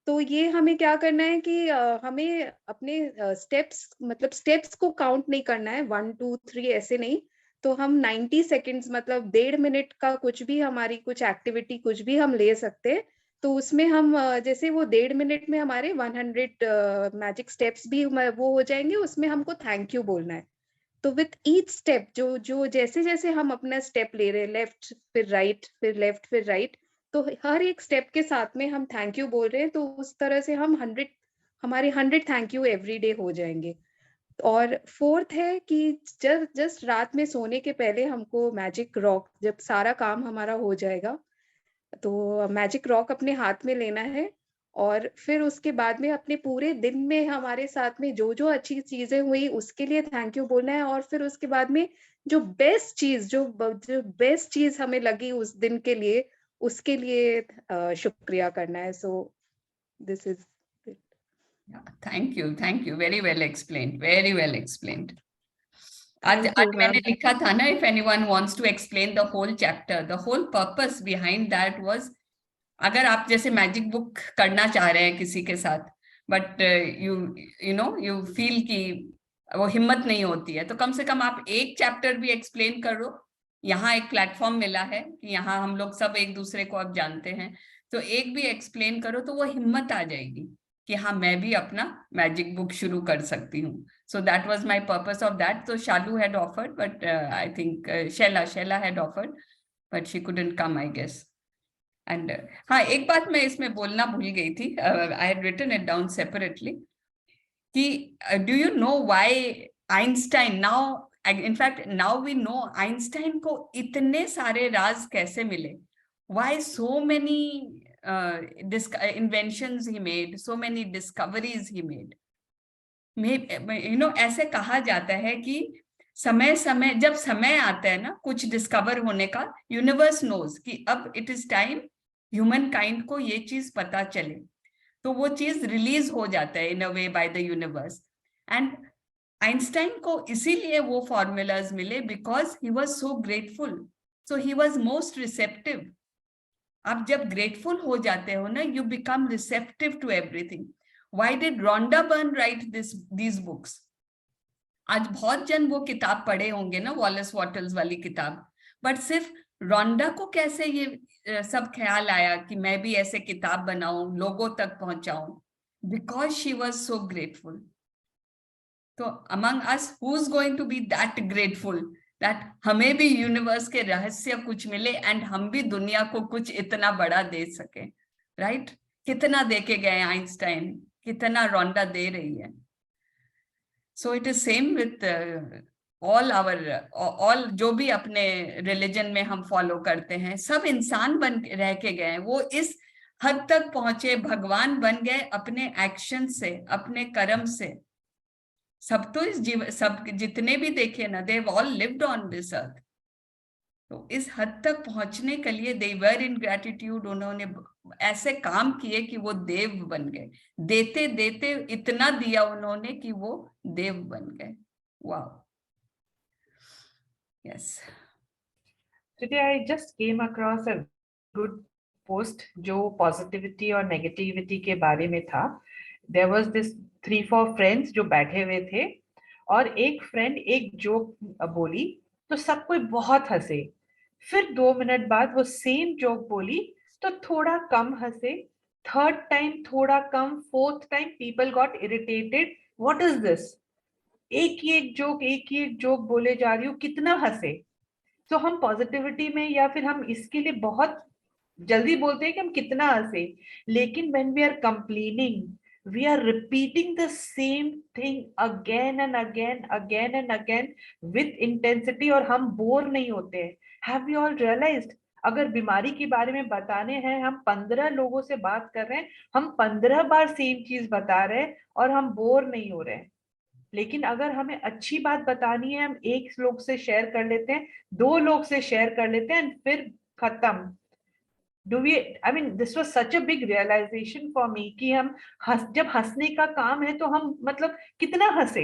तो ये हमें क्या करना है कि हमें अपने स्टेप्स को काउंट नहीं करना है, 1 2 3 ऐसे नहीं। तो हम 90 सेकंड्स मतलब 1.5 मिनट का कुछ भी हमारी कुछ एक्टिविटी कुछ भी हम ले सकते हैं। तो उसमें हम जैसे वो 1.5 मिनट में हमारे 100 मैजिक स्टेप्स भी वो हो जाएंगे, उसमें हमको थैंक यू बोलना है। तो विथ ईच स्टेप जो जैसे जैसे हम अपना स्टेप ले रहे हैं, लेफ्ट फिर राइट फिर लेफ्ट फिर राइट, तो हर एक स्टेप के साथ में हम थैंक यू बोल रहे हैं, तो उस तरह से हम 100 थैंक यू एवरी डे हो जाएंगे। और फोर्थ है कि जस्ट रात में सोने के पहले हमको मैजिक रॉक, जब सारा काम हमारा हो जाएगा तो मैजिक रॉक अपने हाथ में लेना है, और फिर उसके बाद में अपने पूरे दिन में हमारे साथ में जो जो अच्छी चीजें हुई उसके लिए थैंक यू बोलना है, और फिर उसके बाद में जो बेस्ट चीज हमें लगी उस दिन के लिए उसके लिए शुक्रिया करना है। So this is thank you, very well explained, very well explained. आज Thank you, मैंने ma'am. लिखा था ना, if anyone wants to explain the whole chapter, the whole purpose behind that was, अगर आप जैसे मैजिक बुक करना चाह रहे हैं किसी के साथ, बट यू फील कि वो हिम्मत नहीं होती है, तो कम से कम आप एक चैप्टर भी एक्सप्लेन करो। यहाँ एक प्लेटफॉर्म मिला है कि यहाँ हम लोग सब एक दूसरे को अब जानते हैं, तो एक भी एक्सप्लेन करो तो वो हिम्मत आ जाएगी कि हाँ मैं भी अपना मैजिक बुक शुरू कर सकती हूँ। So that was my purpose of that. So Shalu had offered, but I think Shella had offered, but she couldn't come, I guess. And हाँ, एक बात मैं इसमें बोलना भूल गई थी. I had written it down separately. कि do you know why Einstein now? In fact, now we know Einstein को इतने सारे राज कैसे मिले? Why so many inventions he made, so many discoveries he made? ऐसे कहा जाता है कि जब समय आता है ना कुछ डिस्कवर होने का, यूनिवर्स नोज कि अब it is time human kind को ये चीज पता चले, तो वो चीज रिलीज हो जाता है in a way by the universe. And Einstein को इसीलिए वो फॉर्मूलाज मिले because he was so grateful, so he was most receptive. आप जब ग्रेटफुल हो जाते हो ना, you become receptive to everything. Why did Rhonda Byrne write these books? आज बहुत जन वो किताब पढ़े होंगे ना, वॉलेस वॉटल्स वाली किताब, बट सिर्फ रोंडा को कैसे ये सब ख्याल आया कि मैं भी ऐसे किताब बनाऊं, लोगों तक पहुंचाऊं? Because she was so grateful. तो among us who is going to be that grateful that हमें भी यूनिवर्स के रहस्य कुछ मिले एंड हम भी दुनिया को कुछ इतना बड़ा दे सके, राइट? कितना दे के गए आइंस्टाइन, कितना रोंडा दे रही है। So it is same with all जो भी अपने रिलीजन में हम फॉलो करते हैं, सब इंसान बन रह के गए, वो इस हद तक पहुंचे, भगवान बन गए अपने एक्शन से, अपने कर्म से। सब तो इस सब जितने भी देखे ना, they have all lived on this earth. तो इस हद तक पहुंचने के लिए दे वर इन ग्रेटिट्यूड, उन्होंने ऐसे काम किए कि वो देव बन गए, देते देते इतना दिया उन्होंने कि वो देव बन गए। Wow, yes. Today I just came across a good post जो पॉजिटिविटी और नेगेटिविटी के बारे में था। There was this 3-4 friends जो बैठे हुए थे, और एक फ्रेंड एक जोक बोली तो सब कोई बहुत हंसे। फिर 2 मिनट बाद वो सेम जोक बोली तो थोड़ा कम हंसे, थर्ड टाइम थोड़ा कम, fourth time people got irritated, what is this, एक ही एक जोक बोले जा रही हूँ, कितना हंसे। तो हम पॉजिटिविटी में या फिर हम इसके लिए बहुत जल्दी बोलते हैं कि हम कितना हंसे, लेकिन when we are complaining we are repeating the same thing again and again with intensity, और हम बोर नहीं होते हैं। Have you all realized? अगर बीमारी के बारे में बताने हैं, हम 15 लोगों से बात कर रहे हैं, हम 15 बार सेम चीज बता रहे हैं और हम बोर नहीं हो रहे हैं। लेकिन अगर हमें अच्छी बात बतानी है, हम एक लोग से शेयर कर लेते हैं, 2 लोग से शेयर कर लेते हैं, फिर खत्म। I mean, this was such a big realization for me कि हम जब हंसने का काम है तो हम मतलब कितना हंसे।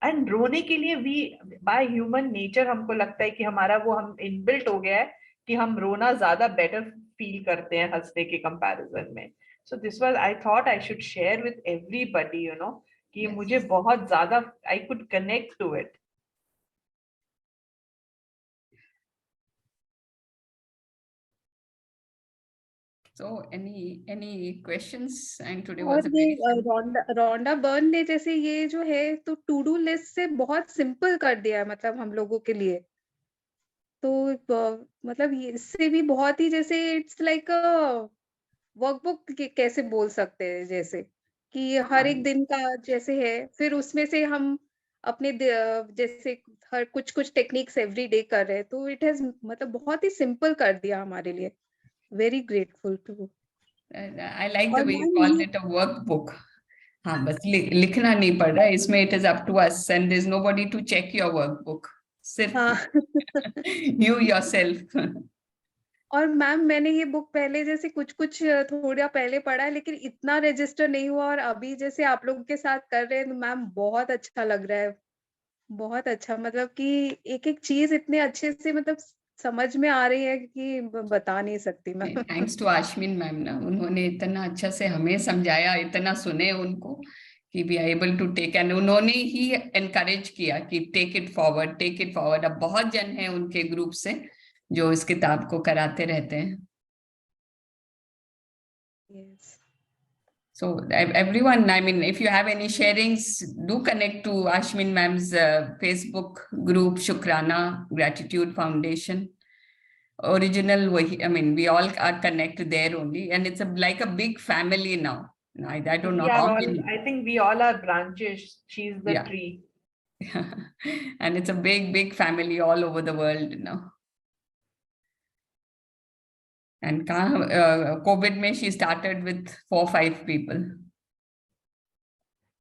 एंड रोने के लिए भी बाय ह्यूमन नेचर हमको लगता है कि हमारा वो हम इनबिल्ट हो गया है कि हम रोना ज्यादा बेटर फील करते हैं हंसने के कंपैरिजन में। So this was, I thought I should share with everybody, you know, कि मुझे बहुत ज्यादा I could connect to it. So any questions? And today और was a ये very रोंडा बर्न ने जैसे ये जो है तो टू डू लिस्ट से बहुत सिंपल कर दिया है मतलब हम लोगों के लिए। तो मतलब ये इससे भी बहुत ही जैसे इट्स लाइक वर्कबुक कैसे बोल सकते हैं जैसे कि हर एक दिन का जैसे है फिर उसमें से हम अपने जैसे हर कुछ टेक्निक्स एवरी डे कर रहे हैं तो इट हैज मतलब बहुत ही सिंपल कर दिया हमारे लिए। Very grateful to. I like the और way you मैम called ये it a workbook. हाँ, बस लिखना नहीं पड़ रहा है इसमें, it is up to us and there's nobody to check your workbook. सिर्फ हाँ you yourself. और मैम मैंने ये बुक पहले जैसे कुछ थोड़ा पहले पढ़ा है लेकिन इतना रजिस्टर नहीं हुआ और अभी जैसे आप लोगों के साथ कर रहे हैं तो मैम बहुत अच्छा लग रहा है। बहुत अच्छा मतलब कि एक-एक चीज़ इतने अच्छे से मतलब समझ में आ रही है कि बता नहीं सकती मैं। थैंक्स टू आश्विन मैम ना, उन्होंने इतना अच्छा से हमें समझाया, इतना सुने उनको कि we are able to take, and उन्होंने ही एनकरेज किया कि take it forward, take it forward. अब बहुत जन है उनके ग्रुप से जो इस किताब को कराते रहते हैं। Yes. So everyone, I mean, if you have any sharings, do connect to Ashmin ma'am's Facebook group, Shukrana Gratitude Foundation. Original, I mean, we all are connected there only, and it's like a big family now. I don't know We are how all, many. I think we all are branches. She's the Yeah. tree. And it's a big family all over the world now. And COVID mein she started with 4-5 people.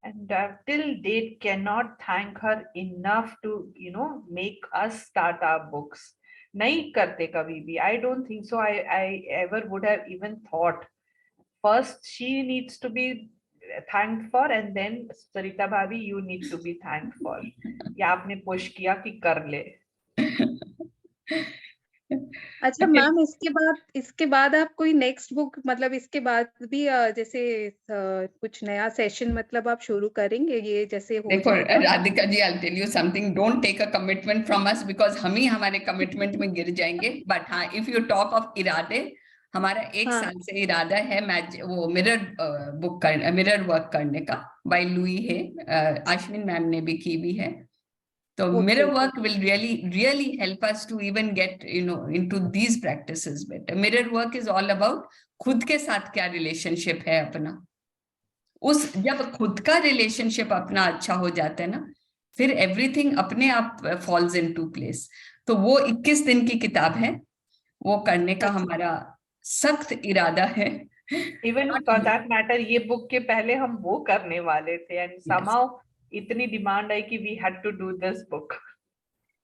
And till date cannot thank her enough to, you know, make us start our books. Nahi karte kabhi bhi. I don't think so. I ever would have even thought. First, she needs to be thanked for, and then Sarita Bhabi, you need to be thanked for. Ya aapne push kiya ki kar le. अच्छा मैम इसके बाद आप कोई नेक्स्ट बुक मतलब इसके बाद भी जैसे कुछ नया सेशन मतलब आप शुरू करेंगे ये जैसे हो देखो जाएगा? Radhika ji, I'll tell you something. Don't take a commitment from us because हम ही हमारे कमिटमेंट में गिर जाएंगे. But हाँ, if you talk of इरादे, हमारा 1 साल से इरादा है वो मिरर वर्क करने का बाय लुई है, आश्विन मैम ने भी की भी है. So mirror work will really help us to even get, you know, into these practices better. Mirror work is all about खुद के साथ क्या रिलेशनशिप है अपना. जब खुद का रिलेशनशिप अपना अच्छा हो जाता है ना, फिर एवरीथिंग अपने आप फॉल्स इनटू प्लेस. तो वो 21 दिन की किताब है, वो करने का हमारा सख्त इरादा है. Even for that matter, ये बुक के पहले हम वो करने वाले थे, and somehow इतनी डिमांड आई कि we had to do this book.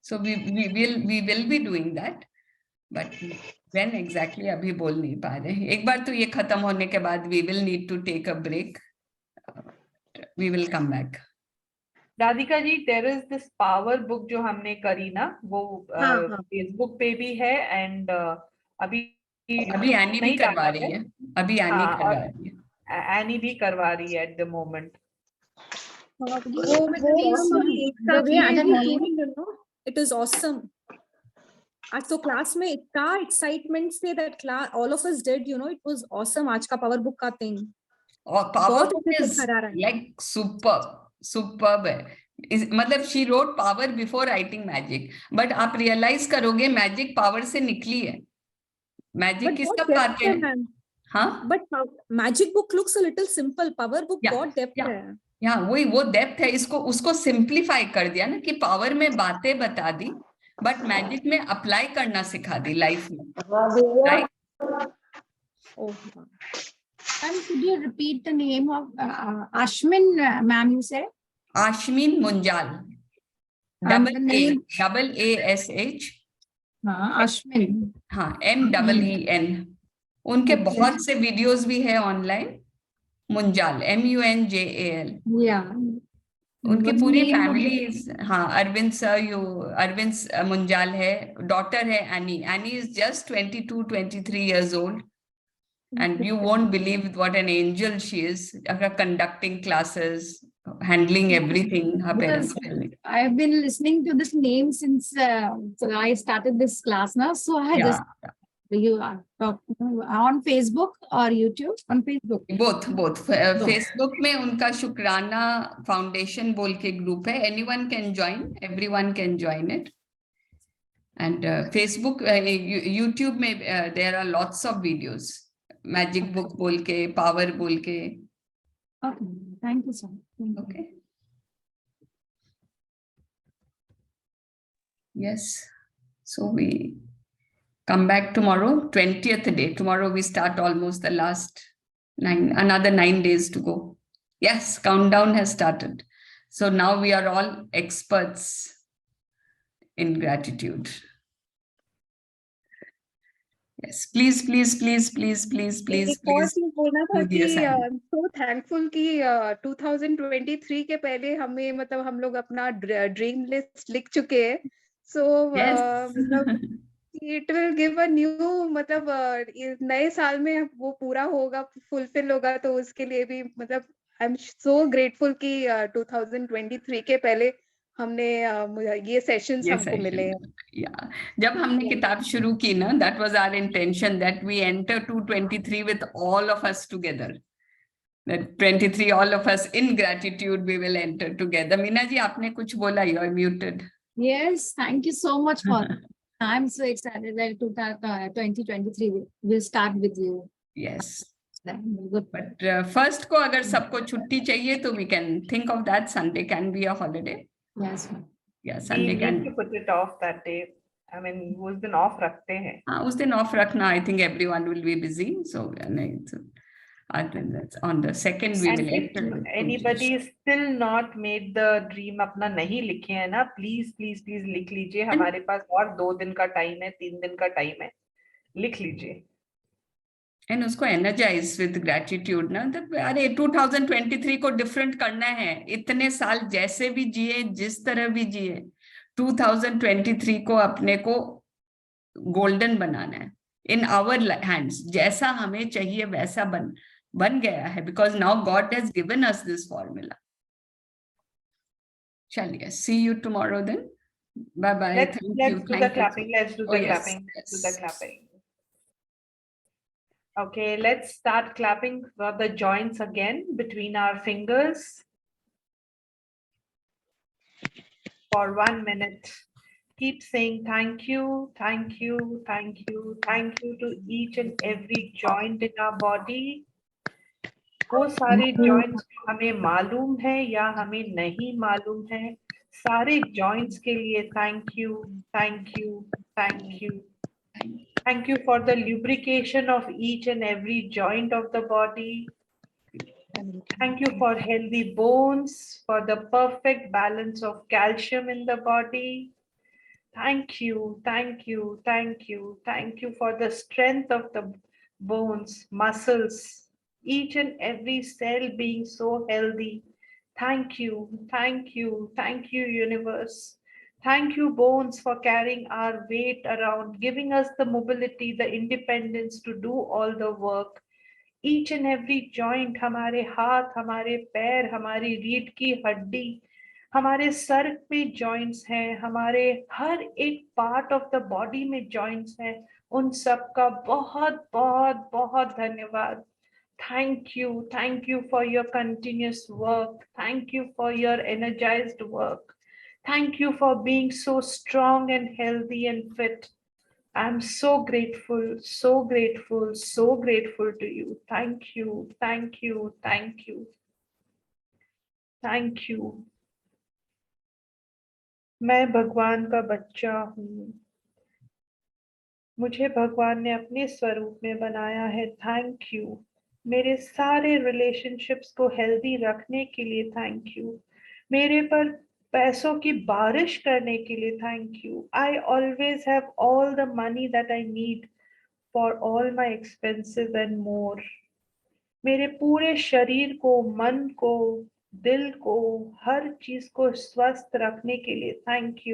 So we will be doing that, but when exactly अभी बोल नहीं पा रहे. एक बार तो ये खत्म होने के बाद we will need to take a break. We will come back. Radhika ji, there is this power book जो हमने करी ना, वो फेसबुक पे भी है, and अभी एनी भी करवा रही है. अभी एनी करवा रही है. एनी भी करवा रही है at the moment. It is awesome. आज तो क्लास में इतना एक्साइटमेंट से that class all of us did, you know, it was awesome. आज का पावर बुक का thing. और power book is like superb है. मतलब she wrote power before writing magic, but आप रियलाइज करोगे मैजिक पावर से निकली है. मैजिक किसका पाते हैं? हाँ, but magic book looks a little simple. Power book बहुत डेप्थ है. यहाँ वो डेप्थ है. उसको सिंप्लीफाई कर दिया ना कि पावर में बातें बता दी, बट मैजिक में अप्लाई करना सिखा दी लाइफ में. Right? And could you repeat the name of Ashmin, ma'am? You said Ashmin Munjal. double ASH. Ashmin. हाँ, MEEN. उनके बहुत से वीडियोस भी है ऑनलाइन. मुंजाल, MUNJAL. Yeah. उनकी पूरी फैमिली. हाँ, अरविंद मुंजाल है. डॉटर है any. Any is just 22-23 years old. And you won't believe what an angel she is, conducting classes, handling everything. Her parents. I have been listening to this name since I started this class now. So I just You are on Facebook or YouTube? On Facebook. both Facebook में उनका शुक्राना फाउंडेशन बोल के ग्रुप है, anyone can join, everyone can join it. And Facebook, YouTube में there are lots of videos, magic book बोल के, power बोल के. Okay, thank you so much. Okay. Yes, so we come back tomorrow, 20th day. Tomorrow we start almost the last another 9 days to go. Yes, countdown has started. So now we are all experts in gratitude. Yes, please. एक और चीज बोलना था कि so thankful कि 2023 के पहले हमें मतलब हम लोग अपना ड्रीम लिस्ट लिख चुके हैं. So मतलब it will give a new मतलब इस नए साल में वो पूरा होगा, फुलफिल होगा, तो उसके लिए भी मतलब आई एम सो ग्रेटफुल कि 2023 के पहले हमने ये सेशंस हमको मिले हैं. जब हमने किताब शुरू की ना, that was our intention that we enter 2023 with all of us together. That 23 all of us in gratitude we will enter together. Meena ji आपने कुछ बोला, you are muted. Yes, thank you so much for. I'm so excited that 2023 will start with you. Yes. Good. But first को अगर सबको छुट्टी चाहिए तो we can think of that. Sunday can be a holiday. Yes. Yeah, We Sunday can. need to put it off that day. I mean, उस दिन off रखते हैं. हाँ, उस दिन off रखना. I think everyone will be busy. So I think that's on the second we will And if anybody is still not made the dream अपना नहीं लिखे हैं ना, please लिख लीजिए. हमारे पास और 2 दिन का टाइम है, 3 दिन का टाइम है, लिख लीजिए. And उसको energize with gratitude ना, तो अरे 2023 को different करना है. इतने साल जैसे भी जिए, जिस तरह भी जिए, 2023 को अपने को golden बनाना है. In our hands, जैसा हमें चाहिए वैसा बन गया है, because now God has given us this formula. Chaliye, see you tomorrow then. Bye. Let's do the clapping. Let's do the clapping. Yes. Do the clapping. Okay, let's start clapping for the joints again between our fingers for 1 minute. Keep saying thank you to each and every joint in our body. वो सारे joints जो हमें मालूम है या हमें नहीं मालूम है, सारे joints के लिए thank you. Thank you for the lubrication of each and every joint of the body. Thank you for healthy bones, for the perfect balance of calcium in the body. Thank you for the strength of the bones, muscles, each and every cell being so healthy. Thank you, universe. Thank you, bones, for carrying our weight around, giving us the mobility, the independence to do all the work. Each and every joint, हमारे हाथ, हमारे पैर, हमारी रीढ़ की हड्डी, हमारे सर पे joints हैं, हमारे हर एक part of the body में joints हैं, उन सब का बहुत धन्यवाद. Thank you for your continuous work. Thank you for your energized work. Thank you for being so strong and healthy and fit. I'm so grateful to you. Thank you. मैं भगवान का बच्चा हूँ. मुझे भगवान ने अपने स्वरूप में बनाया है. Thank you. मेरे सारे relationships को healthy रखने के लिए thank you. मेरे पर पैसों की बारिश करने के लिए thank you. I always have all the money that I need for all my expenses and more. मेरे पूरे शरीर को, मन को, दिल को, हर चीज को स्वस्थ रखने के लिए thank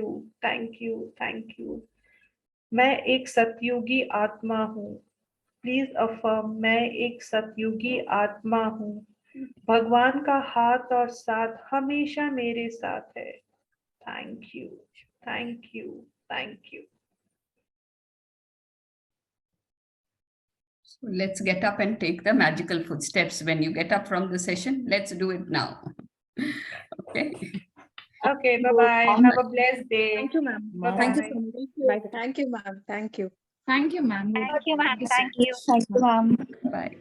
you. मैं एक सतयुगी आत्मा हूँ. Please affirm, मैं एक सतयुगी आत्मा हूँ. भगवान का हाथ और साथ हमेशा मेरे साथ है. Thank you. Let's get up and take the magical footsteps. When you get up from the session, let's do it now. Okay. Okay, bye-bye. Have a blessed day. Thank you, ma'am. Bye-bye. Thank you so much. Bye. Thank you, ma'am. Thank you. Thank you, ma'am. Thank you, ma'am. so Thank you. much. Thank you, ma'am. Bye.